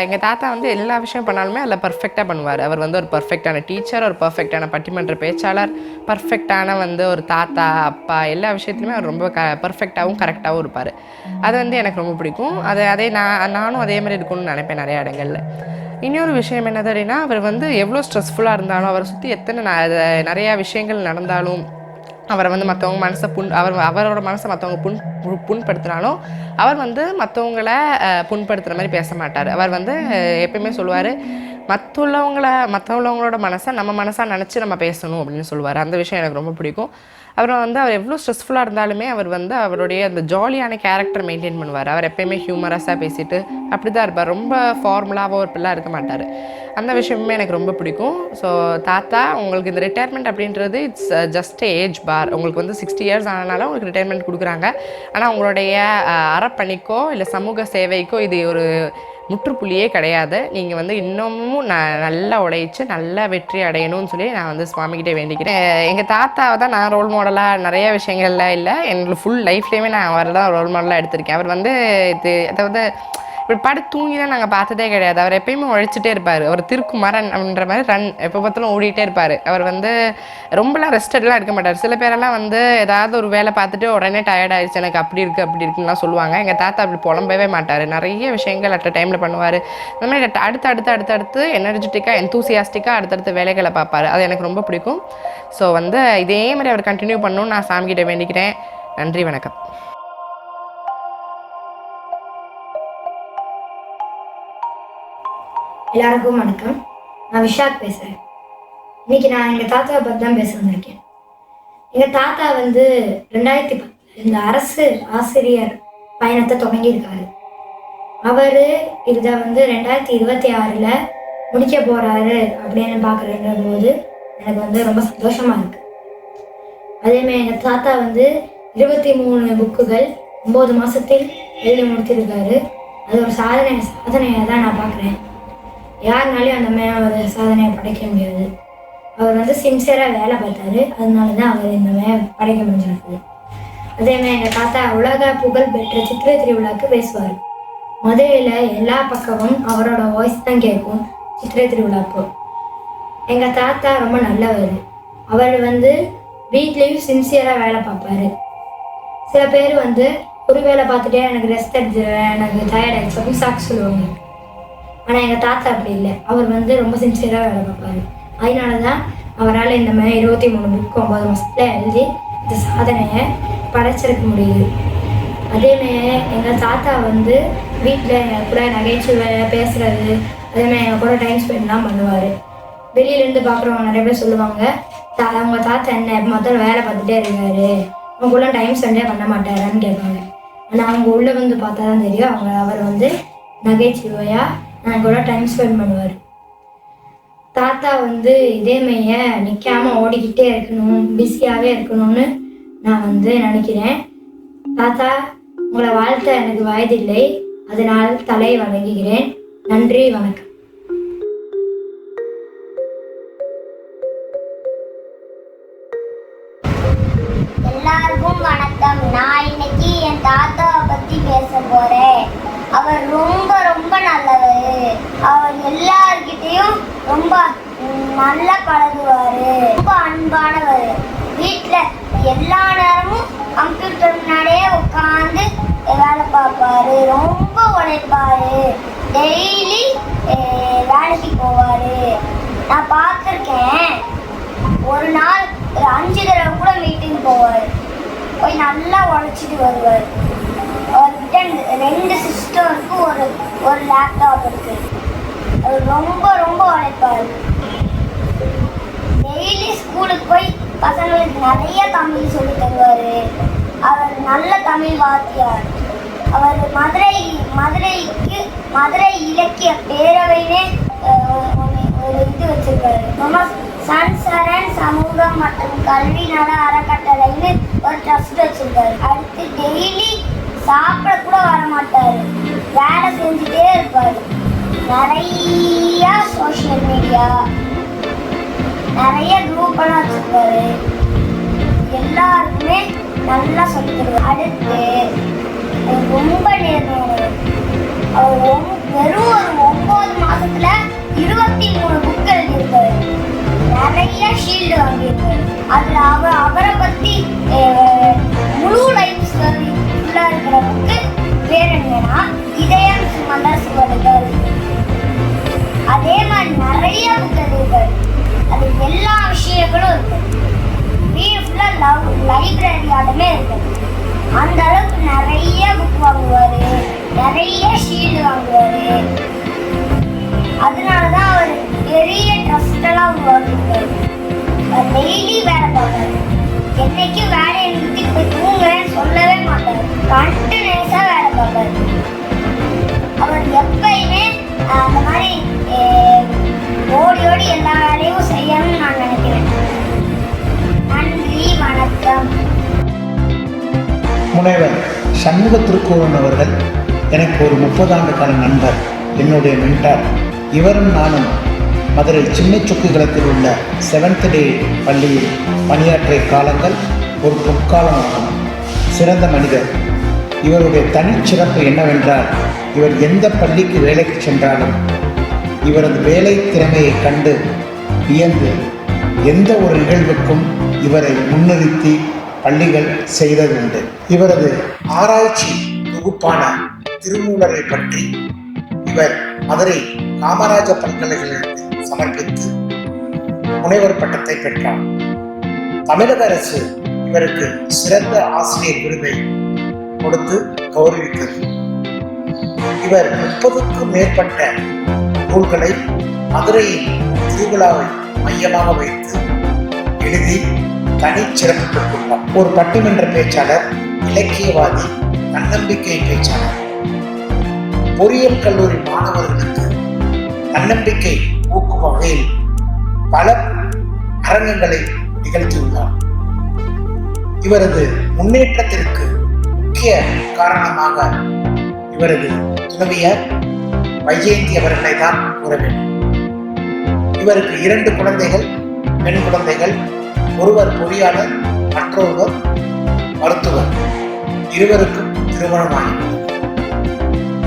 எங்கள் தாத்தா எல்லா விஷயம் பண்ணாலுமே அதில் பர்ஃபெக்டாக பண்ணுவார். அவர் ஒரு பர்ஃபெக்டான டீச்சர், ஒரு பர்ஃபெக்டான பட்டிமன்ற பேச்சாளர், பர்ஃபெக்டான ஒரு தாத்தா அப்பா, எல்லா விஷயத்துலையுமே அவர் ரொம்ப பர்ஃபெக்டாகவும் கரெக்டாகவும் இருப்பார். அது எனக்கு ரொம்ப பிடிக்கும். நானும் அதே மாதிரி இருக்கணும்னு நினைப்பேன் நிறைய இடங்களில். இன்னொரு விஷயம் என்னது அப்படின்னா, அவர் எவ்வளோ ஸ்ட்ரெஸ்ஃபுல்லாக இருந்தாலும், அவரை சுற்றி எத்தனை நிறையா விஷயங்கள் நடந்தாலும், அவரை மற்றவங்க மனசை அவரோட மனசை மற்றவங்க புண்படுத்தினாலும் அவர் மற்றவங்கள புண்படுத்துகிற மாதிரி பேச மாட்டார். அவர் எப்பயுமே சொல்லுவார், மற்றவங்களோட மனசை நம்ம மனசாக நினச்சி நம்ம பேசணும் அப்படின்னு சொல்லுவார். அந்த விஷயம் எனக்கு ரொம்ப பிடிக்கும். அப்புறம் அவர் எவ்வளோ ஸ்ட்ரெஸ்ஃபுல்லாக இருந்தாலுமே அவர் அவருடைய அந்த ஜாலியான கேரக்டர் மெயின்டைன் பண்ணுவார். அவர் எப்பயுமே ஹியூமரஸாக பேசிட்டு அப்படி தான் இருப்பார். ரொம்ப ஃபார்முலாவாக ஒரு பிள்ளாக இருக்க மாட்டார். அந்த விஷயமே எனக்கு ரொம்ப பிடிக்கும். ஸோ தாத்தா, உங்களுக்கு இந்த ரிட்டையர்மெண்ட் அப்படின்றது இட்ஸ் ஜஸ்ட் ஏஜ் பார். உங்களுக்கு 60 இயர்ஸ் ஆனாலும் உங்களுக்கு ரிட்டையர்மெண்ட் கொடுக்குறாங்க. ஆனால் உங்களுடைய அறப்பணிக்கோ இல்லை சமூக சேவைக்கோ இது ஒரு முற்றுப்புள்ளியே கிடையாது. நீங்கள் வந்து இன்னமும் நல்லா உழைச்சி நல்லா வெற்றி அடையணும்னு சொல்லி நான் வந்து சுவாமிகிட்டே வேண்டிக்கிறேன். எங்கள் தாத்தாவை தான் நான் ரோல் மாடலாக நிறைய விஷயங்கள்ல இல்லை, என்னோடய ஃபுல் லைஃப்லேயுமே நான் அவர் தான் ரோல் மாடலாக எடுத்திருக்கேன். அவர் வந்து அதாவது இப்படி படுத்து தூங்கி தான் நாங்கள் பார்த்ததே கிடையாது. அவர் எப்பயுமே உழைச்சிட்டே இருப்பார். அவர் திருக்குமரன் அப்படின்ற மாதிரி எப்போ பார்த்தாலும் ஓடிட்டே இருப்பார். அவர் வந்து ரொம்பலாம் ரெஸ்டட்லாம் இருக்க மாட்டார். சில பேரெல்லாம் வந்து ஏதாவது ஒரு வேலை பார்த்துட்டு உடனே டயர்ட் ஆகிடுச்சு, எனக்கு அப்படி இருக்குன்னுலாம் சொல்லுவாங்க. எங்கள் தாத்தா அப்படி புலம்பவே மாட்டார். நிறைய விஷயங்கள் அட் டைமில் பண்ணுவார். அந்த மாதிரி அடுத்தடுத்து எனர்ஜெட்டிக்காக எந்தூசியாஸ்டிக்காக அடுத்தடுத்த வேலைகளை பார்ப்பார். அது எனக்கு ரொம்ப பிடிக்கும். ஸோ வந்து இதே மாதிரி அவர் கண்டினியூ பண்ணணும்னு நான் சாமிகிட்ட வேண்டிக்கிறேன். நன்றி, வணக்கம். எல்லாருக்கும் வணக்கம். நான் விஷாக் பேசுகிறேன். இன்னைக்கு நான் எங்கள் தாத்தாவை பற்றி தான் பேச வந்திருக்கேன். எங்கள் தாத்தா வந்து 2010 இந்த அரசு ஆசிரியர் பயணத்தை தொடங்கியிருக்காரு. அவர் இதை வந்து 2026 முடிக்க போகிறாரு அப்படின்னு பார்க்குறன்ற போது எனக்கு வந்து ரொம்ப சந்தோஷமாக இருக்குது. அதேமாதிரி எங்கள் தாத்தா வந்து 23 புக்குகள் 9 மாதத்தில் எழுதி முடித்திருக்காரு. அது ஒரு சாதனையாக தான் நான் பார்க்குறேன். யாருனாலையும் அந்த மாதிரி ஒரு சாதனையை படைக்க முடியாது. அவர் வந்து சின்சியராக வேலை பார்த்தாரு, அதனால தான் அவர் இந்த மாதிரி படைக்க முடிஞ்சிருக்குது. அதேமாதிரி எங்கள் தாத்தா உலக புகழ் பெற்ற சித்திரை திருவிழாவுக்கு பேசுவார். மதுரையில் எல்லா பக்கமும் அவரோட வாய்ஸ் தான் கேட்கும் சித்திரை திருவிழாப்போ. எங்கள் தாத்தா ரொம்ப நல்லவர். அவர் வந்து வீட்லேயும் சின்சியராக வேலை பார்ப்பார். சில பேர் வந்து ஒரு வேலை பார்த்துட்டே எனக்கு ரெஸ்ட் எடுத்துருவேன், எனக்கு டயர்ட் ஆகிடுச்சு அப்படின்னு சாக்கு சொல்லுவாங்க. ஆனால் எங்கள் தாத்தா அப்படி இல்லை. அவர் வந்து ரொம்ப சின்சியராக வேலை பார்ப்பார். அதனால தான் அவரால் இந்த மாதிரி 23 புக்கு 9 மாதத்தில் எழுதி இந்த சாதனையை படைச்சிருக்க முடியுது. அதேமாதிரி எங்கள் தாத்தா வந்து வீட்டில் எங்கள் கூட நகைச்சுவை பேசுகிறது, அதேமாதிரி எங்கள் கூட டைம் ஸ்பெண்ட்லாம் பண்ணுவார். வெளியிலேருந்து பார்க்குறவங்க நிறைய பேர் சொல்லுவாங்க, அவங்க தாத்தா என்ன மொத்தம் வேலை பார்த்துட்டே இருக்காரு, அவங்க கூட டைம் ஸ்பெண்டே பண்ண மாட்டாரான்னு கேட்பாங்க. ஆனால் அவங்க உள்ளே வந்து பார்த்தா தான் தெரியும், அவர் வந்து நகைச்சுவையாக நான் கூட டைம் ஸ்பெண்ட் பண்ணுவார். தாத்தா வந்து இதேமைய நிற்காமல் ஓடிக்கிட்டே இருக்கணும், பிஸியாகவே இருக்கணும்னு நான் வந்து நினைக்கிறேன். தாத்தா, உங்களை வாழ்த்த எனக்கு வயதில்லை, அதனால் தலை வணங்குகிறேன். நன்றி, வணக்கம். எல்லாருக்கும் வணக்கம். நான் இன்னைக்கு என் தாத்தாவை பற்றி பேச போகிறேன். அவர் ரொம்ப ரொம்ப நல்லவர். அவர் எல்லார்கிட்டையும் ரொம்ப நல்லா பழகுவார், ரொம்ப அன்பானவர். வீட்டில் எல்லா நேரமும் கம்ப்யூட்டர் முன்னாடியே உட்காந்து வேலை பார்ப்பார், ரொம்ப உழைப்பார், டெய்லி வேலைக்கு போவார். நான் பார்த்துருக்கேன். ஒரு நாள் ஒரு 5 தடவை கூட மீட்டிங் போவார், போய் நல்லா உழைச்சிட்டு வருவார். அவர்கிட்ட 2 சிஸ்டருக்கு ஒரு லேப்டாப் இருக்கு. அவர் ரொம்ப ரொம்ப உழைப்பார். டெய்லி ஸ்கூலுக்கு போய் பசங்களுக்கு நிறைய தமிழ் சொல்லி தருவார். அவர் நல்ல தமிழ் வாத்தியார். அவர் மதுரை இலக்கிய பேரவையிலே ஒரு இது வச்சிருக்காரு. சன்சரன் சமூகம் மற்றும் கல்வி நல அறக்கட்டளைன்னு ஒரு ட்ரஸ்ட் வச்சிருக்காரு. அடுத்து டெய்லி சாப்பிட கூட வர மாட்டாரு, வேலை செஞ்சுட்டே இருப்பாரு. நிறைய சோஷியல் மீடியா, நிறைய குரூப் எல்லாம் வச்சிருக்காரு. எல்லாருக்குமே நல்லா சொல்லி தருவார். அடுத்து ரொம்ப நேர்மையானவர். அவர் வெறும் ஒரு 9 மாசத்துல 23 புக் எழுதியிருக்காரு. நிறைய ஷீல்டு வாங்கியிருக்காரு. அதுல அவரை பத்தி முழு லைஃப் ஸ்டோரி ஃபுல்லா இருக்கிற புக்கு பேர் என்னன்னா இதயம் மலர். அதே மாதிரி நிறைய புக் எழுதியிருக்காரு. அது எல்லா விஷயங்களும் இருக்கு. வீடு ஃபுல்லா லைப்ரரியாலுமே இருக்கு. அந்த அளவுக்கு நிறைய புக் வாங்குவாரு, நிறைய ஷீல்டு வாங்குவாரு. அதனாலதான் அவர் பெரிய ட்ரஸ்ட் எல்லாம் உருவாக்கிருக்காரு. டெய்லி வேலை பார்ப்பாரு. என்னைக்கும் வேலையை நிறுத்தி போய் தூங்குறேன்னு சொல்லவே மாட்டாரு. கண்டினியூஸா வேலை பார்ப்பாரு. அவர் எப்பயுமே அந்த மாதிரி ஓடி ஓடி எல்லா வேலையும் செய்யணும்னு நான் நினைக்கிறேன். நன்றி, வணக்கம். முனைவர் சண்முக திருக்கோவன் அவர்கள் எனக்கு ஒரு 30 ஆண்டு கால நண்பர். என்னுடைய மென்டார். இவரும் நானும் மதுரை சின்ன சுக்குகளத்தில் உள்ள 7th டே பள்ளியில் பணியாற்றிய காலங்கள் ஒரு பொற்காலமாகும். சிறந்த மனிதர். இவருடைய தனிச்சிறப்பு என்னவென்றால், இவர் எந்த பள்ளிக்கு வேலைக்கு சென்றாலும் இவரது வேலை திறமையை கண்டு வியந்து எந்த ஒரு நிகழ்வுக்கும் இவரை முன்னிறுத்தி பள்ளிகள் செய்ததுண்டு. இவரது ஆராய்ச்சி தொகுப்பான திருமூலரை பற்றி இவர் மதுரை காமராஜ பல்கலைக்கழகத்தில் சமர்ப்பித்து முனைவர் பட்டத்தை பெற்றார். தமிழக அரசு இவருக்கு சிறந்த ஆசிரியர் விருதை கொடுத்து கௌரவித்தது. இவர் 30க்கும் மேற்பட்ட நூல்களை மதுரையின் திருவிழாவை மையமாக வைத்து எழுதி தனிச்சிறப்பு பெற்றுள்ளார். ஒரு பட்டிமன்ற பேச்சாளர், இலக்கியவாதி, தன்னம்பிக்கை பேச்சாளர். பொறியியல் கல்லூரி மாணவர்களுக்கு தன்னம்பிக்கை ஊக்கும் வகையில் பல அரங்கங்களை நிகழ்த்தியுள்ளார். இவரது முன்னேற்றத்திற்கு முக்கிய காரணமாக இவரது துணைவியார் வைஜெயந்தி அவர்களை தான் கூற வேண்டும். இவருக்கு 2 குழந்தைகள், பெண் குழந்தைகள். ஒருவர் பொறியாளர், மற்றொருவர் மருத்துவர். இருவருக்கும் திருமணமாகியுள்ளது.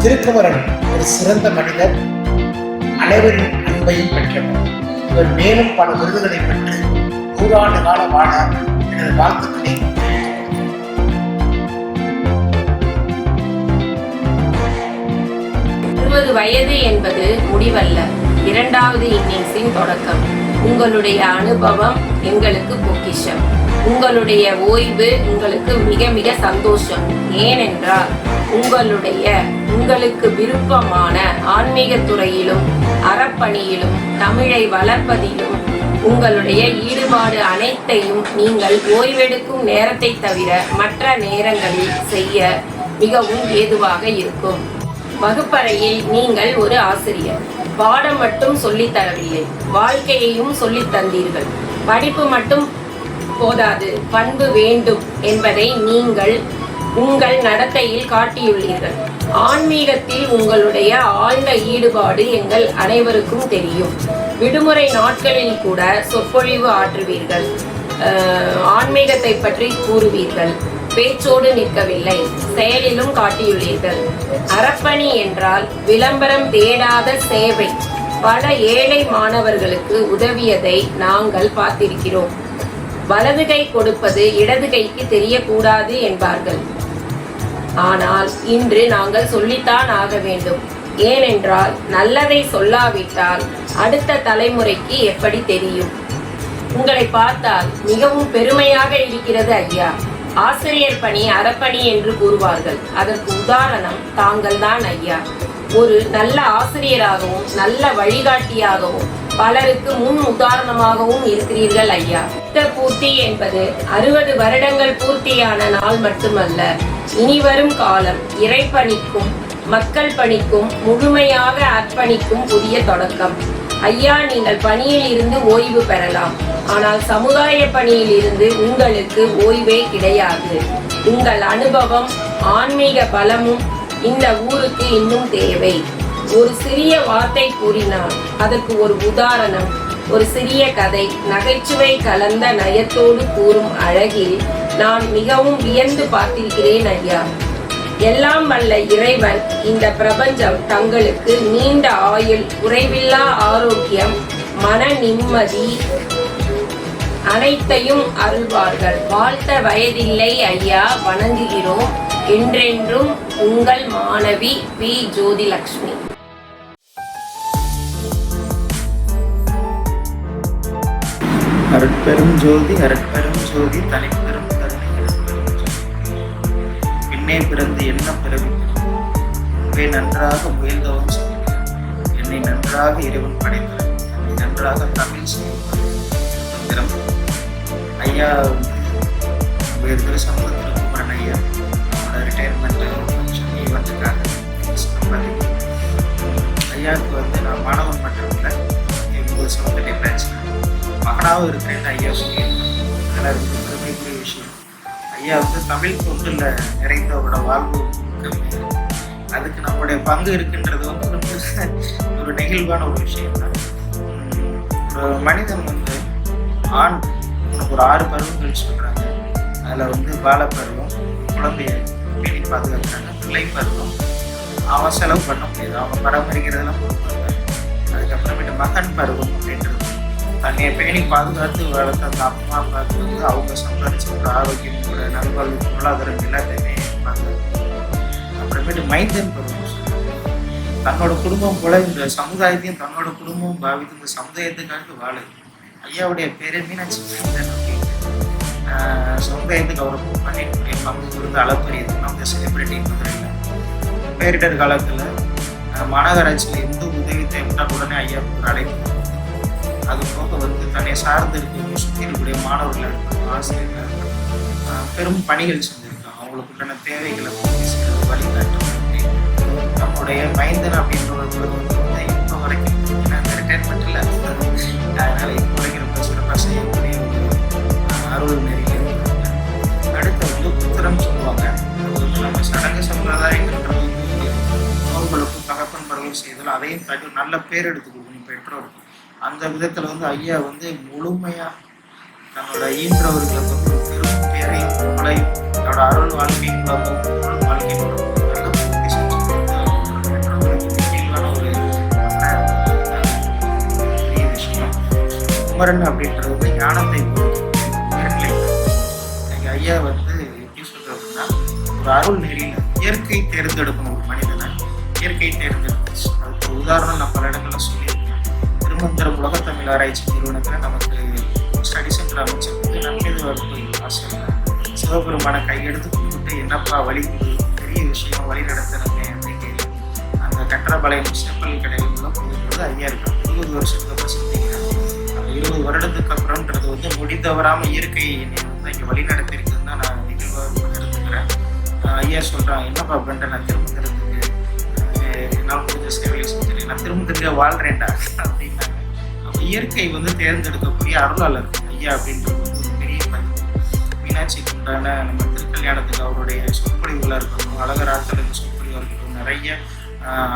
திருக்குமரன் ஒரு சிறந்த மனிதர், அனைவரின் அன்பையும் பெற்றவர். இவர் மேலும் பல விருதுகளை பெற்று 100 ஆண்டு கால வாழ எனது வாழ்த்துக்களை. 20 வயது என்பது முடிவல்ல, 2வது இன்னிங்ஸின் தொடக்கம். உங்களுடைய அனுபவம் எங்களுக்கு பொக்கிஷம். உங்களுடைய ஓய்வு உங்களுக்கு மிக மிக சந்தோஷம். ஏனென்றால் உங்களுக்கு விருப்பமான ஆன்மீக துறையிலும் அறப்பணியிலும் தமிழை வளர்ப்பதிலும் உங்களுடைய ஈடுபாடு அனைத்தையும் நீங்கள் ஓய்வெடுக்கும் நேரத்தை தவிர மற்ற நேரங்களில் செய்ய மிகவும் ஏதுவாக இருக்கும். வகுப்பறையில் நீங்கள் ஒரு ஆசிரியர். பாடம் மட்டும் சொல்லித் தரவில்லை, வாழ்க்கையையும் சொல்லித் தந்தீர்கள். படிப்பு மட்டும் போதாது, பண்பு வேண்டும் என்பதை நீங்கள் உங்கள் நடத்தையில் காட்டியுள்ளீர்கள். ஆன்மீகத்தில் உங்களுடைய ஆழ்ந்த ஈடுபாடு எங்கள் அனைவருக்கும் தெரியும். விடுமுறை நாட்களில் கூட சொற்பொழிவு ஆற்றுவீர்கள், ஆன்மீகத்தை பற்றி கூறுவீர்கள். பேச்சோடு நிற்கவில்லை, செயலிலும் காட்டியுள்ளீர்கள். அறப்பணி என்றால் விளம்பரம் தேடாத சேவை. பல ஏழை மாணவர்களுக்கு உதவியதை நாங்கள் பார்த்திருக்கிறோம். வலது கை கொடுப்பது இடது கைக்கு தெரியக்கூடாது என்பார்கள். ஆனால் இன்று நாங்கள் சொல்லித்தான் ஆக வேண்டும். ஏனென்றால் நல்லதை சொல்லாவிட்டால் அடுத்த தலைமுறைக்கு எப்படி தெரியும்? உங்களை பார்த்தால் மிகவும் பெருமையாக இருக்கிறது ஐயா. ஆசிரியர் பணி அறப்பணி என்று கூறுவார்கள். அதற்கு உதாரணம் தாங்கள் தான் ஐயா. ஒரு நல்ல ஆசிரியராகவும் நல்ல வழிகாட்டியாகவும் பலருக்கு முன் உதாரணமாகவும் இருக்கிறீர்கள் ஐயா. பூர்த்தி என்பது 60 வருடங்கள் பூர்த்தியான நாள் மட்டுமல்ல, இனிவரும் காலம் இறைப்பணிக்கும் மக்கள் பணிக்கும் முழுமையாக அர்ப்பணிக்கும் புதிய தொடக்கம். ஐயா, நீங்கள் பணியில் இருந்து ஓய்வு பெறலாம், ஆனால் சமுதாய பணியில் இருந்து உங்களுக்கு ஓய்வே கிடையாது. உங்கள் அனுபவம், ஆன்மீக பலமும் இந்த ஊருக்கு இன்னும் தேவை. ஒரு சிறிய வார்த்தை கூறினால் அதற்கு ஒரு உதாரணம், ஒரு சிறிய கதை, நகைச்சுவை கலந்த நயத்தோடு கூறும் அழகில் நான் மிகவும் வியந்து பார்த்திருக்கிறேன் ஐயா. எல்லாம் வல்ல இறைவன் இந்த பிரபஞ்சம் தங்களுக்கு நீண்ட ஆயுள், குறைவில்லா ஆரோக்கியம், மன நிம்மதி அனைத்தையும் அருள்வார்கள். வாழ்த்த வயதில்லை ஐயா, வணங்குகிறோம். என்றென்றும் உங்கள் மாணவி பி. ஜோதிலட்சுமி. அருட்பெரும் ஜோதி, அருட்பெரும் ஜோதி, தனிப்பெரும் கருணை, அருட்பெரும் ஜோதி. பின்னே பிறந்து என்ன பிறவி உங்களை நன்றாக முயல்கவும் சொல்கிறேன். என்னை நன்றாக இறைவன் படைத்தார், என்னை நன்றாக தமிழ் செய்யும் ஐயா. உயர்திரு சமூகத்திற்குமான ஐயா அவனோட ரிட்டையர்மெண்ட் ஃபங்க்ஷன் ஈவெண்ட்டுக்காக ஐயாவுக்கு நான் மாணவன் மட்டும் இல்லை, எங்கள் சமூகத்தை பிரச்சனை மகனாகவும் இருக்கிறேன் ஐயா சொல்லியிருக்கேன். அதெல்லாம் ரொம்ப பெருமைக்குரிய விஷயம். ஐயா தமிழ் தொண்டில் நிறைந்தவரோட வாழ்வு கவிஞர். அதுக்கு நம்மளுடைய பங்கு இருக்குன்றது ரொம்ப ஒரு நெகிழ்வான ஒரு விஷயம் தான். ஒரு மனிதன் வந்து ஆண் உனக்கு ஒரு 6 பருவங்கள் சொல்கிறாங்க. அதில் வந்து பாலப்பருவம், குழந்தைய பேணி பாதுகாக்கிறாங்க. பிள்ளை பருவம் அவன் செலவு பண்ண முடியாது, அவன் பராமரிக்கிறதெல்லாம் பொறுப்பாங்க. அதுக்கப்புறமேட்டு மகன் பருவம் அப்படின்றது தன்னையை பேணி பாதுகாத்து வளர்த்த அந்த அம்மா அப்பாவுக்கு வந்து அவங்க சம்பாதிச்ச ஒரு ஆரோக்கியம், ஒரு நல்வாழ்வு, பொருளாதாரம் எல்லாத்தையுமே பாதுகாத்து. அப்புறமேட்டு மைந்தன் பருவம் தன்னோட குடும்பம் போல இந்த சமுதாயத்தையும் தன்னோட குடும்பம் பாவித்து இந்த சமுதாயத்துக்காக வாழுது. ஐயாவுடைய பேரே மீனாட்சி மைந்தன் அப்படின்னு சமுதாயத்துக்கு அவர் பண்ணிக்கூடிய பங்கு இருந்து அளப்பரியது. நம்ம செலிபிரிட்டி மதுரையில் பேரிடர் காலத்தில் மாநகராட்சியில் எந்த உதவி தேவைப்பட்டால் உடனே ஐயாவுக்கு ஒரு அழைப்பு. அது போக வந்து தன்னை சார்ந்து இருக்கக்கூடிய சுற்றி இருக்கக்கூடிய மாணவர்கள் இருக்கட்டும், ஆசிரியர்கள் இருக்கட்டும், பெரும் பணிகள் செஞ்சுருக்காங்க. அவங்களுக்குண்டான தேவைகளை பூர்த்தி செய்யறது, வழிகாட்டுறது. நம்முடைய மைந்தன் அப்படின்றவர்கள் வந்து இப்போ வரைக்கும் ஏன்னா இந்த ரிட்டையர்மெண்ட் இல்லை, அதனால் இப்போ வரைக்கும் ரொம்ப சிறப்பாக செய்யக்கூடிய ஒரு அருள் நெறியில் இருக்காங்க. அடுத்து வந்து புத்திரம் சொல்லுவாங்க. அது வந்து நம்ம சடங்கு சம்பிரதாயங்கள்ன்றது வந்து நோர்களுக்கும் தகப்பன் பரவல் செய்தாலும் அதையும் தாண்டி நல்ல பேர் எடுத்து கொடுக்கணும் பெற்றோருக்கு. அந்த விதத்தில் வந்து ஐயா வந்து முழுமையாக தன்னோட ஈன்றவர்களுக்கு வந்து ஒரு பெரும் பேரையும் புகழையும் தன்னோட அருள் வாழ்க்கை மூலமும் அருள் வாழ்க்கை மூலமும் நல்ல பூர்த்தி செஞ்சு பெற்றோர்களுக்கு நெகிழ்வான ஒரு பெரிய விஷயம். குமரன் அப்படின்றது வந்து ஞானத்தை உயர்நிலை. இன்னைக்கு ஐயா வந்து எப்படி சொல்றதுன்னா ஒரு அருள் நெறியில் இயற்கை தேர்ந்தெடுக்கணும். ஒரு மனிதனை இயற்கை தேர்ந்தெடுத்து அதுக்கு உதாரணம் நான் பல இடங்கள்ல சொல்லியிருக்கேன். திருமந்திரம் உலகத்தமிழ் ஆராய்ச்சி நிறுவனத்தில் நமக்கு ஸ்டடி சென்டர் அமைச்சருக்கு நன்மீது வகுப்பு ஆசிரியர் சிவபெருமான கையெடுத்து கொடுத்துட்டு என்னப்பா வழி பெரிய விஷயம் வழி நடத்துறமே அப்படின்னு அந்த கட்டடபாளையம் செப்பல் கடையில் போகும்போது ஐயா இருக்காங்க. 20 வருஷத்துக்கு அப்புறம் சந்திக்கிறேன். அந்த 20 வருடத்துக்கு அப்புறம்ன்றது வந்து முடிந்தவராமல் இயற்கை என்னை வந்து இங்கே வழி நடத்திருக்குன்னு தான் நான் நிகழ்வாக எடுத்துக்கிறேன். ஐயா சொல்கிறான், என்னப்பா பண்ணுறேன், நான் திருமந்திரத்துக்கு என்னால் முடிஞ்ச சேவையை செஞ்சுருக்கேன், நான் திருமந்திரத்துக்கு வாழ்கிறேன்டா அப்படின்னாங்க. அப்போ இயற்கை வந்து தேர்ந்தெடுக்கக்கூடிய அருளாளர் ஐயா அப்படின்றது வந்து ஒரு பெரிய பதிவு. மீனாட்சிக்கு உண்டான நம்ம திருக்கல்யாணத்துக்கு அவருடைய சொற்பொழிவுகளாக இருக்கட்டும், அழகராத்தலின் சொற்பொழிவாக இருக்கட்டும், நிறைய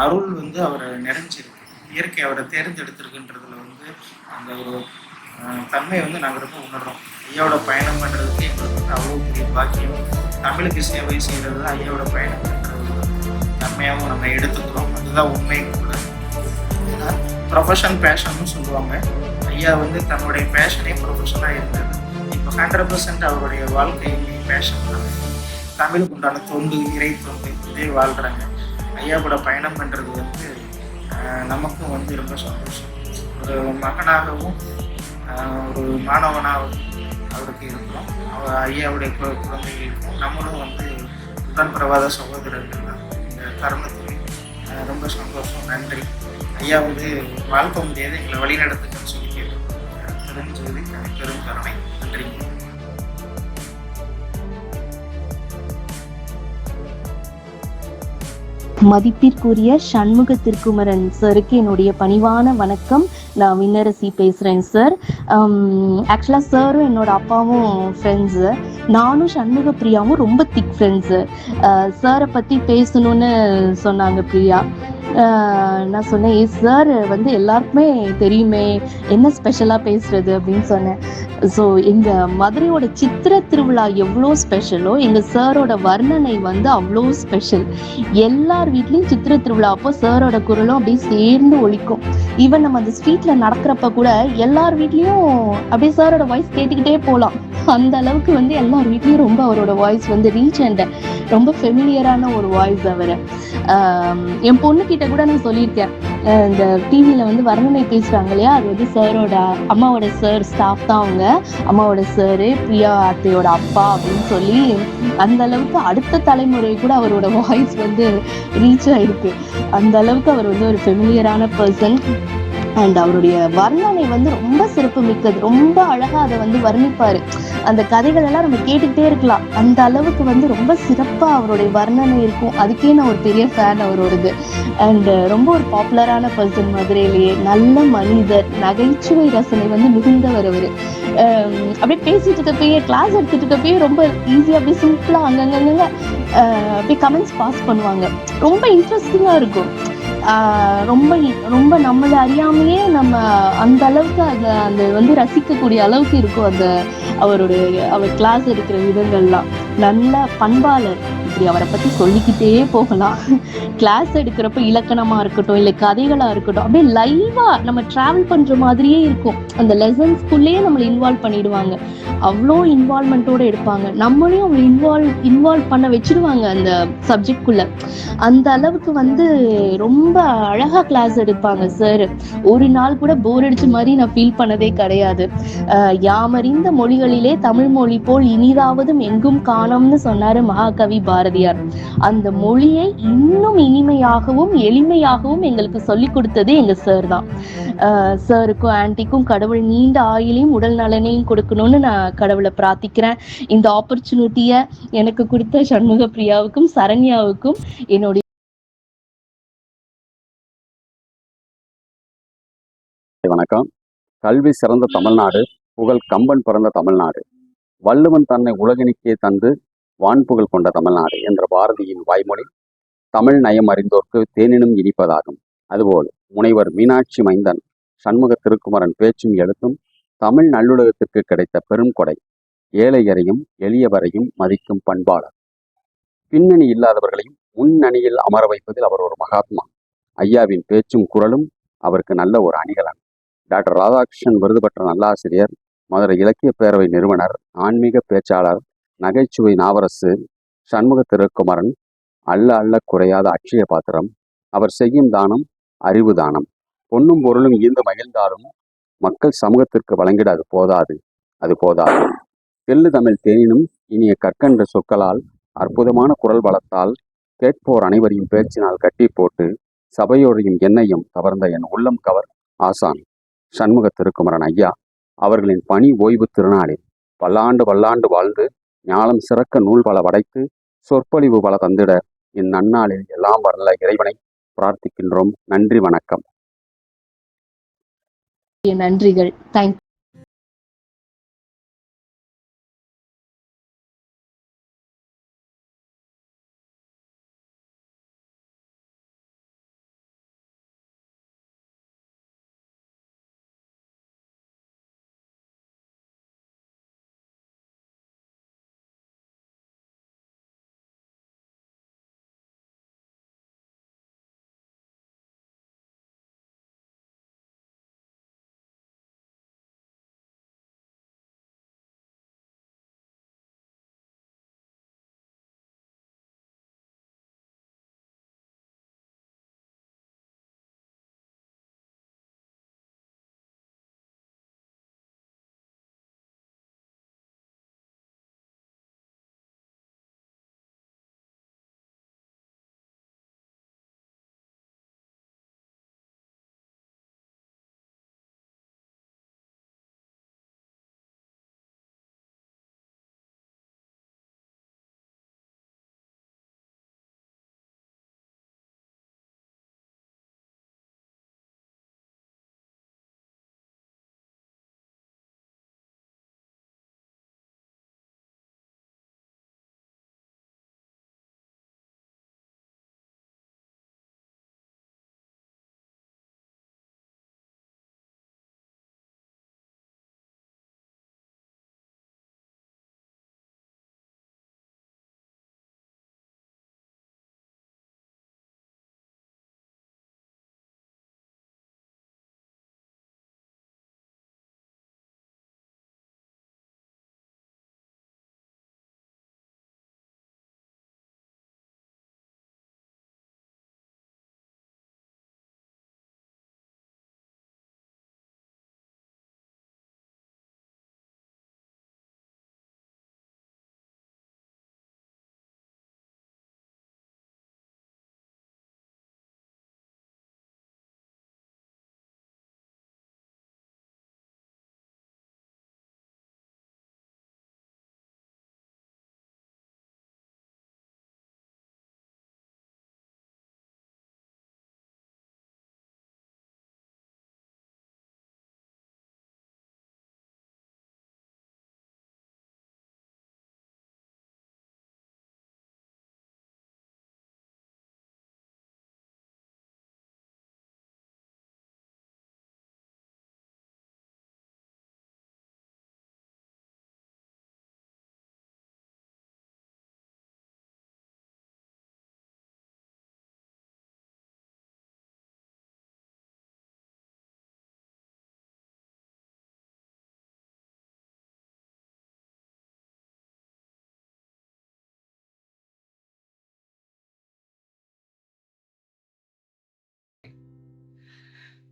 அருள் வந்து அவரை நிறைஞ்சிருக்கு. இயற்கை அவரை தேர்ந்தெடுத்திருக்குன்றதுல வந்து அந்த ஒரு தன்மையை வந்து நாங்கள் ரொம்ப உணர்றோம். ஐயாவோட பயணம் பண்ணுறதுக்கு எங்களுக்கு வந்து அவ்வளோ பெரிய பாக்கியம். தமிழுக்கு சேவை செய்கிறது ஐயாவோட பயணம் பண்ணுறது தன்மையாகவும் நம்ம எடுத்துக்கிறோம். அதுதான் உண்மை கூட. ஏன்னா ப்ரொஃபஷன் பேஷன்னு சொல்லுவாங்க. ஐயா வந்து தன்னுடைய பேஷனே ப்ரொஃபஷனாக இருந்தது. இப்போ 100% அவருடைய வாழ்க்கையிலே பேஷன் தான். தமிழுக்கு உண்டான தொண்டு, இறை தொண்டு இதே வாழ்கிறாங்க. ஐயா கூட பயணம் பண்ணுறது வந்து நமக்கும் வந்து ரொம்ப சந்தோஷம். ஒரு மகனாகவும் ஒரு மாணவனாகவும் அவருக்கு இருக்கிறோம். அவர் ஐயாவுடைய குழந்தைகளுக்கும் நம்மளும் வந்து உடன் பிரவாத சகோதரர்கள் தான். இந்த தருணத்தில் ரொம்ப சந்தோஷம், நன்றி. ஐயா வந்து வாழ்க்கை முடியாது எங்களை வழி நடத்துங்கன்னு சொல்லி கேட்டோம். தெரிஞ்சது பெரும் கருணை. நன்றி. மதிப்பிற்குரிய சண்முக திருக்குமரன் சாருக்கு என்னுடைய பணிவான வணக்கம். நான் விண்ணரசி பேசுகிறேன் சார். ஆக்சுவலாக சாரும் என்னோட அப்பாவும் ஃப்ரெண்ட்ஸு. நானும் சண்முக பிரியாவும் ரொம்ப திக் ஃப்ரெண்ட்ஸு. சாரை பற்றி பேசணுன்னு சொன்னாங்க பிரியா. நான் சொன்னேன், சார் வந்து எல்லாருக்குமே தெரியுமே, என்ன ஸ்பெஷலாக பேசுகிறது அப்படின்னு சொன்னேன். ஸோ எங்கள் மதுரையோட சித்திரை திருவிழா எவ்வளோ ஸ்பெஷலோ எங்கள் சாரோட வர்ணனை வந்து அவ்வளோ ஸ்பெஷல். எல்லார் வீட்லேயும் சித்திரை திருவிழா அப்போ சாரோட குரலும் அப்படியே சேர்ந்து ஒலிக்கும். ஈவன் நம்ம அந்த ஸ்ட்ரீட்டில் நடக்கிறப்ப கூட எல்லார் வீட்லேயும் அப்படியே சாரோட வாய்ஸ் கேட்டுக்கிட்டே போகலாம். அந்த அளவுக்கு வந்து எல்லார் வீட்லேயும் ரொம்ப அவரோட வாய்ஸ் வந்து ரீச் அண்ட் ரொம்ப ஃபெமிலியரான ஒரு வாய்ஸ் அவர். என் பொண்ணுக்கிட்ட கூட நான் சொல்லியிருக்கேன், இந்த டிவியில் வந்து வர்ணனை பேசுகிறாங்க இல்லையா, அது வந்து சாரோட அம்மாவோட சார் ஸ்டாஃப் தான் அவங்க. அம்மாவோட சாரு பிரியா அத்தையோட அப்பா அப்படின்னு சொல்லி அந்த அளவுக்கு அடுத்த தலைமுறை கூட அவரோட வாய்ஸ் வந்து ரீச் ஆயிருக்கு. அந்த அளவுக்கு அவர் வந்து ஒரு ஃபெமிலியரான பர்சன். அண்ட் அவருடைய வர்ணனை வந்து ரொம்ப சிறப்பு மிக்கது. ரொம்ப அழகாக அதை வந்து வர்ணிப்பார். அந்த கதைகள் எல்லாம் நம்ம கேட்டுக்கிட்டே இருக்கலாம். அந்த அளவுக்கு வந்து ரொம்ப சிறப்பாக அவருடைய வர்ணனை இருக்கும். அதுக்கே நான் ஒரு பெரிய ஃபேன் அவரோடது. அண்ட் ரொம்ப ஒரு பாப்புலரான பர்சன் மதுரையிலேயே. நல்ல மனிதர், நகைச்சுவை ரசனை வந்து மிகுந்தவர் அவர். அப்படியே பேசிட்டு இருக்கப்பயே, கிளாஸ் எடுத்துட்டு இருக்கப்பயே ரொம்ப ஈஸியாக அப்படியே சிம்பிளாக அங்கங்க அப்படியே கமெண்ட்ஸ் பாஸ் பண்ணுவாங்க. ரொம்ப இன்ட்ரெஸ்டிங்காக இருக்கும். ரொம்ப ரொம்ப நம்மளை அறியாமையே நம்ம அந்த அளவுக்கு அந்த வந்து ரசிக்கக்கூடிய அளவுக்கு இருக்கும் அவர் கிளாஸ் எடுக்கிற விதங்கள்லாம். நல்ல பண்பாளர், இப்படி அவரை பற்றி சொல்லிக்கிட்டே போகலாம். கிளாஸ் எடுக்கிறப்ப இலக்கணமாக இருக்கட்டும், இல்லை கதைகளாக இருக்கட்டும், அப்படியே லைவாக நம்ம ட்ராவல் பண்ணுற மாதிரியே இருக்கும். அந்த லெசன்ஸ்குள்ளேயே நம்மளை இன்வால்வ் பண்ணிடுவாங்க. அவ்வளோ இன்வால்மெண்ட்டோடு எடுப்பாங்க. நம்மளையும் அவங்க இன்வால்வ் பண்ண வச்சுடுவாங்க அந்த சப்ஜெக்ட்குள்ளே. அந்த அளவுக்கு வந்து ரொம்ப அழகாக கிளாஸ் எடுப்பாங்க சார். ஒரு நாள் கூட போர் அடிச்ச மாதிரி நான் ஃபீல் பண்ணதே கிடையாது. யாமறிந்த மொழிகளிலே தமிழ் மொழி போல் இனிதாவதும் எங்கும் காணோம்னு சொன்னாரு மகாகவி பாரதியார். அந்த மொழியை இன்னும் இனிமையாகவும் எளிமையாகவும் எங்களுக்கு சொல்லி கொடுத்தது எங்க சார் தான். சாருக்கும் ஆன்ட்டிக்கும் கடவுள் நீண்ட ஆயுளையும் உடல் நலனையும் கொடுக்கணும்னு நான் கடவுளை பிரார்த்திக்கிறேன். இந்த ஆப்பர்ச்சுனிட்டியை எனக்கு கொடுத்த சண்முக பிரியாவுக்கும் சரண்யாவுக்கும் என்னுடைய வணக்கம். கல்வி சிறந்த தமிழ்நாடு, புகழ் கம்பன் பிறந்த தமிழ்நாடு, வள்ளுவன் தன்னை உலகினிக்கே தந்து வான்புகழ் கொண்ட தமிழ்நாடு என்ற பாரதியின் வாய்மொழி தமிழ் நயம் அறிந்தோர்க்கு தேனினும் இனிப்பதாகும். அதுபோல் முனைவர் மீனாட்சி மைந்தன் சண்முக திருக்குமரன் பேச்சும் எழுத்தும் தமிழ் நல்லுலகத்திற்கு கிடைத்த பெரும் கொடை. ஏழையரையும் எளியவரையும் மதிக்கும் பண்பாளர். பின்னணி இல்லாதவர்களையும் முன்னணியில் அமர வைப்பதில் அவர் ஒரு மகாத்மா. ஐயாவின் பேச்சும் குரலும் அவருக்கு நல்ல ஒரு அணிகலன். டாக்டர் ராதாகிருஷ்ணன் விருது பெற்ற நல்லாசிரியர், மதுரை இலக்கிய பேரவை நிறுவனர், ஆன்மீக பேச்சாளர், நகைச்சுவை நாவரசு சண்முக திருக்குமரன் அள்ள அள்ள குறையாத அட்சய பாத்திரம். அவர் செய்யும் தானம் அறிவு தானம். பொன்னும் பொருளும் ஈர்ந்து மகிழ்ந்தாலும் மக்கள் சமூகத்திற்கு வழங்கிட அது போதாது. தெள்ளு தமிழ் தேனினும் இனிய கற்கன்ற சொற்களால், அற்புதமான குரல் வளத்தால், கேட்போர் அனைவரையும் பேச்சினால் கட்டி போட்டு சபையோரையும் என்னையும் கவர்ந்த என் உள்ளம் கவர் ஆசான் சண்முக திருக்குமரன் ஐயா அவர்களின் பணி ஓய்வு திருநாளில் பல்லாண்டு வாழ்ந்து ஞானம் சிறக்க நூல் பல படைத்து சொற்பொழிவு பல தந்திட இந்நன்னாளில் எல்லாம் வரல இறைவனை பிரார்த்திக்கின்றோம். நன்றி, வணக்கம். நன்றிகள். தேங்க்யூ.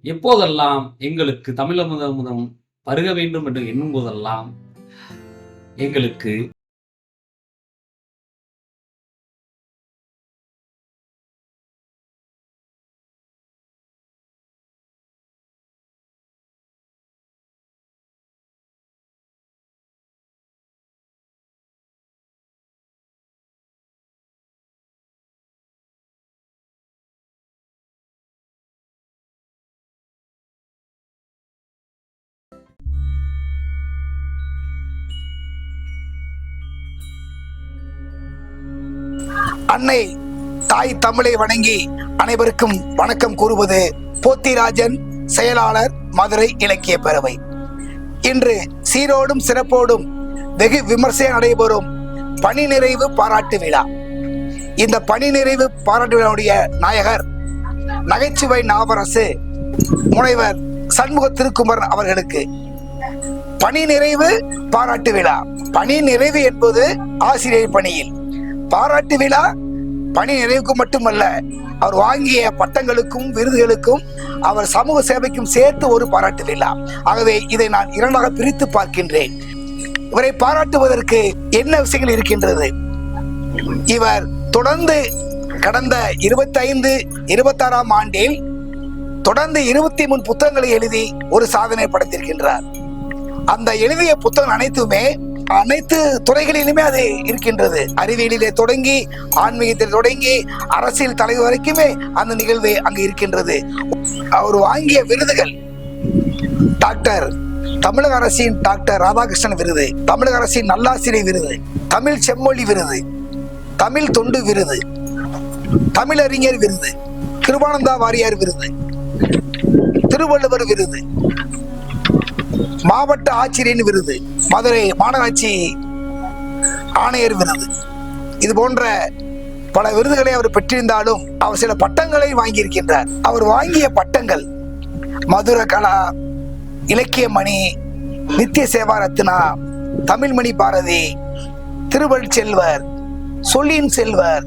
எப்போதெல்லாம் எங்களுக்கு தமிழமுதம் பருக வேண்டும் என்று எண்ணும் போதெல்லாம் எங்களுக்கு அன்னை தாய் தமிழை வணங்கி அனைவருக்கும் வணக்கம் கூறுவது போத்திராஜன், செயலாளர், மதுரை இலக்கிய பேரவை. இன்று சீரோடும் சிறப்போடும் வெகு விமர்சையாக நடைபெறும் பணி நிறைவு பாராட்டு விழா. இந்த பணி நிறைவு பாராட்டு விழாவுடைய நாயகர் நகைச்சுவை நாவரசு முனைவர் சண்முக திருக்குமரன் அவர்களுக்கு பணி நிறைவு பாராட்டு விழா. பணி நிறைவு என்பது ஆசிரியர் பணியில், பாராட்டு விழா பணி நிறைவுக்கு மட்டுமல்ல, அவர் வாங்கிய பட்டங்களுக்கும் விருதுகளுக்கும் அவர் சமூக சேவைக்கும் சேர்த்து ஒரு பாராட்டு விழா. ஆகவே இதை நான் இரண்டாக பிரித்து பார்க்கின்றேன். இவரை பாராட்டுவதற்கு என்ன விஷயங்கள் இருக்கின்றது? இவர் தொடர்ந்து கடந்த 25-26 ஆண்டில் தொடர்ந்து 23 புத்தகங்களை எழுதி ஒரு சாதனை படைத்திருக்கின்றார். அந்த எழுதிய புத்தகம் அனைத்து துறைகளிலுமே அது இருக்கின்றது. அறிவியலிலே தொடங்கி, ஆன்மீகத்தில் தொடங்கி, அரசியல் தலைவர் வரைக்குமே அந்த நிகழ்வு அங்கு இருக்கின்றது. அவர் வாங்கிய விருதுகள் டாக்டர் தமிழக அரசின் டாக்டர் ராதாகிருஷ்ணன் விருது, தமிழக அரசின் நல்லாசிரியர் விருது, தமிழ் செம்மொழி விருது, தமிழ் தொண்டு விருது, தமிழறிஞர் விருது, கிருபானந்தா வாரியார் விருது, திருவள்ளுவர் விருது, மாவட்ட ஆட்சியரின் விருது, மதுரை மாநகராட்சி ஆணையர் விருது, இது போன்ற பல விருதுகளை அவர் பெற்றிருந்தாலும் அவர் சில பட்டங்களை வாங்கியிருக்கின்றார். அவர் வாங்கிய பட்டங்கள் மதுர கலா, இலக்கியமணி, நித்திய சேவா ரத்னா, தமிழ்மணி பாரதி, திருவள் செல்வர், சொல்லின் செல்வர்,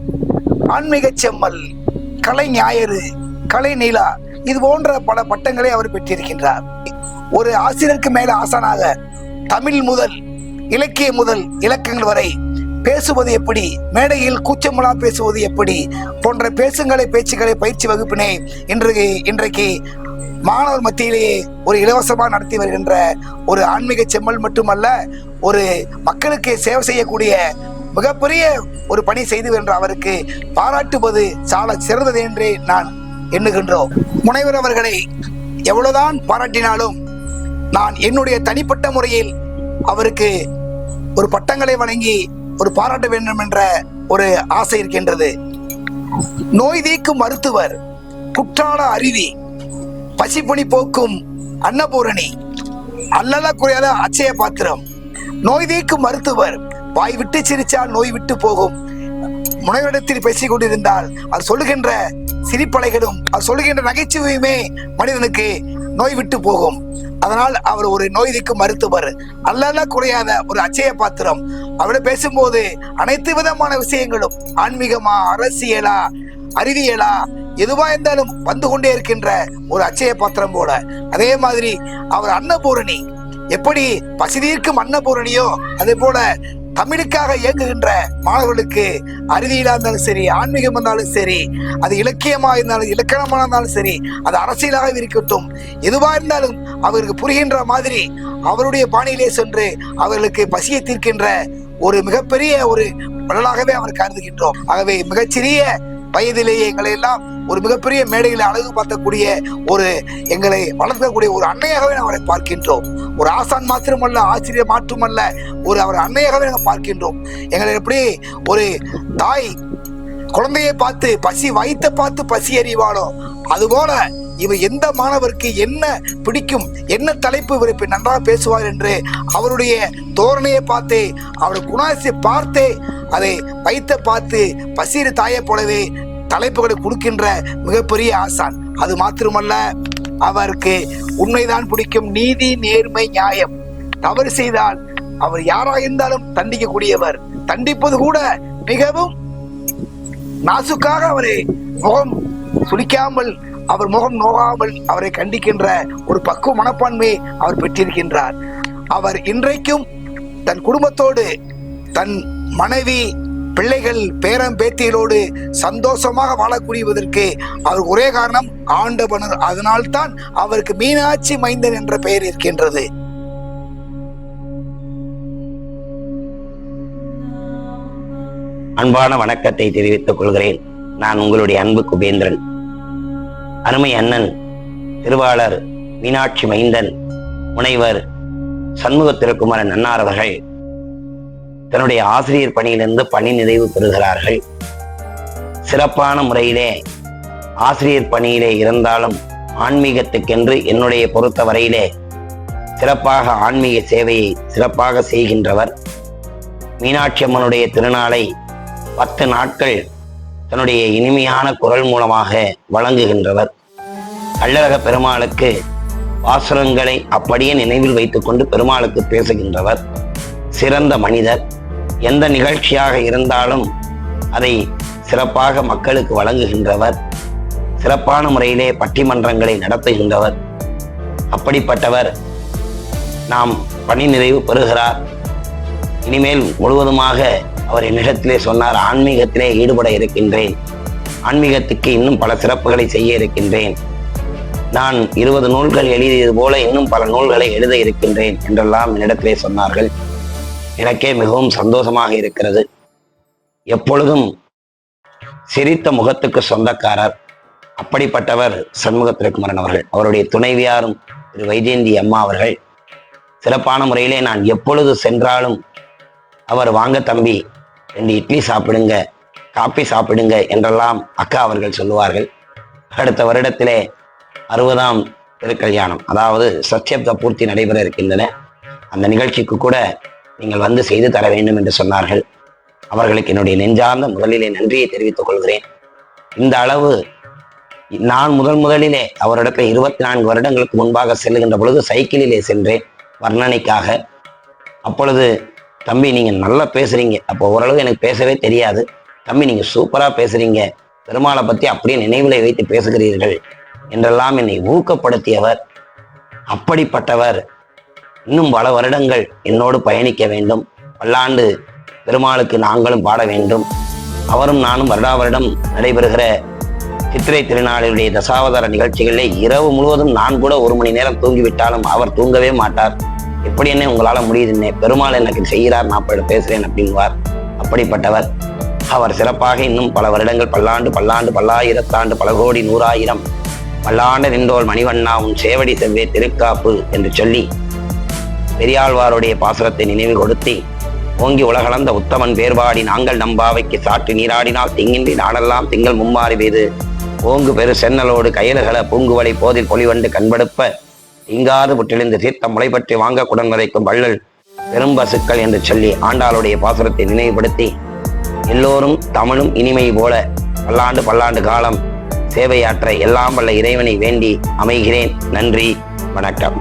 ஆன்மீக செம்மல், கலை ஞாயிறு, கலை நீலா, இது போன்ற பல பட்டங்களை அவர் பெற்றிருக்கின்றார். ஒரு ஆசிரியருக்கு மேல ஆசானாக தமிழ் முதல் இலக்கியம் முதல் இலக்கங்கள் வரை பேசுவது எப்படி, மேடையில் கூச்சமுலா பேசுவது எப்படி போன்ற பேச்சுக்களை பயிற்சி வகுப்பினை இன்றைக்கு மாணவர் மத்தியிலேயே ஒரு இலவசமாக நடத்தி வருகின்ற ஒரு ஆன்மீக செம்மல் மட்டுமல்ல, ஒரு மக்களுக்கு சேவை செய்யக்கூடிய மிகப்பெரிய ஒரு பணி செய்து என்ற அவருக்கு பாராட்டுவது சால சிறந்தது என்றே நான் எண்ணுகின்றோம். முனைவர் அவர்களை எவ்வளவுதான் பாராட்டினாலும் நான் என்னுடைய தனிப்பட்ட முறையில் அவருக்கு ஒரு பட்டங்களை வழங்கி ஒரு பாராட்ட வேண்டும் என்ற ஒரு ஆசை இருக்கின்றது. நோய் தீர்க்கும் மருத்துவர், குற்றால அருவி, பசிப்பணி போக்கும் அன்னபூரணி, அல்லல குறையாத அச்சய பாத்திரம், நோய் தீர்க்கும் மருத்துவர், வாய் விட்டு சிரிச்சால் நோய் விட்டு போகும். முனைவரிடத்தில் பேசிக் கொண்டிருந்தால் அது சொல்லுகின்ற சிரிப்பலைகளும் அது சொல்லுகின்ற நகைச்சுவையுமே மனிதனுக்கு நோய் விட்டு போகும். அதனால் அவர் ஒரு நோய் தீர்க்கும் மருத்துவர், அல்லல குறையாத ஒரு அச்சய பாத்திரம். அவரை பேசும்போது அனைத்து விதமான விஷயங்களும் ஆன்மீகமா, அரசியலா, அறிவியலா, எதுவா இருந்தாலும் வந்து கொண்டே இருக்கின்ற ஒரு அச்சய பாத்திரம் போல. அதே மாதிரி அவர் அன்னபூரணி, எப்படி பசி தீர்க்கும் அன்னபூரணியோ அதே போல தமிழுக்காக இயங்குகின்ற மாணவர்களுக்கு அறிவியலா இருந்தாலும் சரி, ஆன்மீகம் இருந்தாலும் சரி, அது இலக்கியமா இருந்தாலும் இலக்கணமா இருந்தாலும் சரி, அது அரசியலாக இருக்கட்டும், எதுவா இருந்தாலும் அவருக்கு புரிகின்ற மாதிரி அவருடைய பாணியிலே சென்று அவர்களுக்கு பசியை தீர்க்கின்ற ஒரு மிகப்பெரிய ஒரு வள்ளலாகவே அவர் கருதுகின்றோம். ஆகவே மிகச்சிறிய வயதிலேயே எங்களை எல்லாம் ஒரு மிகப்பெரிய மேடையில் அழகு பார்த்தக்கூடிய ஒரு எங்களை வளர்க்கக்கூடிய ஒரு அன்னையாகவே அவரை பார்க்கின்றோம். ஒரு ஆசான் மாத்திரமல்ல, ஆசிரியர் மாற்றமல்ல, ஒரு அவர் அன்னையாகவே நாங்கள் பார்க்கின்றோம். எங்களை எப்படி ஒரு தாய் குழந்தையை பார்த்து பசி வயிற்றை பார்த்து பசி அறிவாளோ அதுபோல இவர் எந்த மாணவருக்கு என்ன பிடிக்கும், என்ன தலைப்பு இவர் இப்ப நன்றாக பேசுவார் என்று அவருடைய தோரணையை பார்த்து, அவருடைய குணாசியை பார்த்து, அதை வைத்த பார்த்து பசிறு தாயை போலவே தலைப்புகளை கொடுக்கின்ற மிகப்பெரிய ஆசான். அது மாத்திரமல்ல, அவருக்கு உண்மைதான் பிடிக்கும், நீதி, நேர்மை, நியாயம். தவறு செய்தால் அவர் யாராக இருந்தாலும் தண்டிக்கக்கூடியவர். தண்டிப்பது கூட மிகவும் நாசுக்காக அவரை முகம் சுளிக்காமல் அவர் முகம் நோகாமல் அவரை கண்டிக்கின்ற ஒரு பக்குவ மனப்பான்மையை அவர் பெற்றிருக்கின்றார். அவர் இன்றைக்கும் தன் குடும்பத்தோடு தன் மனைவி பிள்ளைகள் பேரம் பேத்திகளோடு சந்தோஷமாக வாழக்கூடியதற்கு அவர் ஒரே காரணம் ஆண்டவனர். அதனால்தான் அவருக்கு மீனாட்சி மைந்தன் என்ற பெயர் இருக்கின்றது. அன்பான வணக்கத்தை தெரிவித்துக் கொள்கிறேன். நான் உங்களுடைய அன்பு குபேந்திரன். அருமை அண்ணன் திருவாளர் மீனாட்சி மைந்தன் முனைவர் சண்முக திருக்குமரன் அன்னார் அவர்கள் தன்னுடைய ஆசிரியர் பணியிலிருந்து பணி நிறைவு பெறுகிறார்கள். சிறப்பான முறையிலே ஆசிரியர் பணியிலே இருந்தாலும் ஆன்மீகத்துக்கென்று என்னுடைய பொறுத்தவரையிலே சிறப்பாக ஆன்மீக சேவையை சிறப்பாக செய்கின்றவர். மீனாட்சி அம்மனுடைய திருநாளை 10 நாட்கள் தன்னுடைய இனிமையான குரல் மூலமாக வழங்குகின்றவர். கள்ளழக பெருமாளுக்கு வாசகங்களை அப்படியே நினைவில் வைத்துக்கொண்டு பெருமாளுக்கு பேசுகின்றவர். சிறந்த மனிதர். எந்த நிகழ்ச்சியாக இருந்தாலும் அதை சிறப்பாக மக்களுக்கு வழங்குகின்றவர். சிறப்பான முறையிலே பட்டிமன்றங்களை நடத்துகின்றவர். அப்படிப்பட்டவர் நாம் பணி நிறைவு பெறுகிறார். இனிமேல் முழுவதுமாக அவர் என்னிடத்திலே சொன்னார், ஆன்மீகத்திலே ஈடுபட இருக்கின்றேன், ஆன்மீகத்துக்கு இன்னும் பல சிறப்புகளை செய்ய இருக்கின்றேன், நான் 20 நூல்கள் எழுதியது போல இன்னும் பல நூல்களை எழுத இருக்கின்றேன் என்றெல்லாம் என்னிடத்திலே சொன்னார்கள். எனக்கே மிகவும் சந்தோஷமாக இருக்கிறது. எப்பொழுதும் சிரித்த முகத்துக்கு சொந்தக்காரர். அப்படிப்பட்டவர் சண்முக திருக்குமரன் அவர்கள். அவருடைய துணைவியாரும் திரு வைஜெயந்தி அம்மா அவர்கள் சிறப்பான முறையிலே நான் எப்பொழுது சென்றாலும் அவர் வாங்க தம்பி 2 இட்லி சாப்பிடுங்க, காப்பி சாப்பிடுங்க என்றெல்லாம் அக்கா அவர்கள் சொல்லுவார்கள். அடுத்த வருடத்திலே 60ஆம் திருக்கல்யாணம், அதாவது சத்யப்த பூர்த்தி நடைபெற இருக்கின்றன. அந்த நிகழ்ச்சிக்கு கூட நீங்கள் வந்து செய்து தர வேண்டும் என்று சொன்னார்கள். அவர்களுக்கு என்னுடைய நெஞ்சார்ந்த முதலிலே நன்றியை தெரிவித்துக் கொள்கிறேன். இந்த அளவு நான் முதலிலே அவரிடத்தில் 24 வருடங்களுக்கு முன்பாக செல்லுகின்ற பொழுது சைக்கிளிலே சென்றேன் வர்ணனைக்காக. அப்பொழுது தம்பி நீங்கள் நல்லா பேசுறீங்க, அப்போ ஓரளவு எனக்கு பேசவே தெரியாது, தம்பி நீங்கள் சூப்பராக பேசுறீங்க, பெருமாளை பற்றி அப்படியே நினைவிலை வைத்து பேசுகிறீர்கள் என்றெல்லாம் என்னை ஊக்கப்படுத்தியவர். அப்படிப்பட்டவர் இன்னும் பல வருடங்கள் என்னோடு பயணிக்க வேண்டும். பல்லாண்டு பெருமாளுக்கு நாங்களும் பாட வேண்டும். அவரும் நானும் வருடம் நடைபெறுகிற சித்திரை திருநாளுடைய தசாவதார நிகழ்ச்சிகளிலே இரவு முழுவதும் நான் கூட 1 மணி நேரம் தூங்கிவிட்டாலும் அவர் தூங்கவே மாட்டார். எப்படி என்ன உங்களால் முடியுதுன்னே, பெருமாள் எனக்கு செய்கிறார், நான் இப்போ பேசுகிறேன் அப்படின்வார். அப்படிப்பட்டவர். அவர் சிறப்பாக இன்னும் பல வருடங்கள் பல்லாண்டு பல்லாயிரத்தாண்டு பல கோடி 100,000 பல்லாண்டு நின்றோல் மணிவண்ணா உன் சேவடி செவ்வே திருக்காப்பு என்று சொல்லி பெரியாழ்வாருடைய பாசுரத்தை நினைவு கொடுத்தி ஓங்கி உலகளந்த உத்தமன் பேர்பாடி நாங்கள் நம்பாவைக்கு சாற்று நீராடினால் திங்கின்றி நாடெல்லாம் திங்கள் மும்மாறி பெய்து ஓங்கு பெரு சென்னலோடு கயலுகள பூங்குவலை போதில் பொலிவண்டு கண்படுப்ப இங்காது புற்றிலிருந்து தீர்த்தம் முளைப்பற்றி வாங்க குடன் வரைக்கும் வள்ளல் பெரும்பசுக்கள் என்று சொல்லி ஆண்டாளுடைய பாசுரத்தை நினைவுபடுத்தி எல்லோரும் தமிழும் இனிமை போல பல்லாண்டு காலம் சேவையாற்ற எல்லாம் வல்ல இறைவனை வேண்டி அமைகிறேன். நன்றி, வணக்கம்.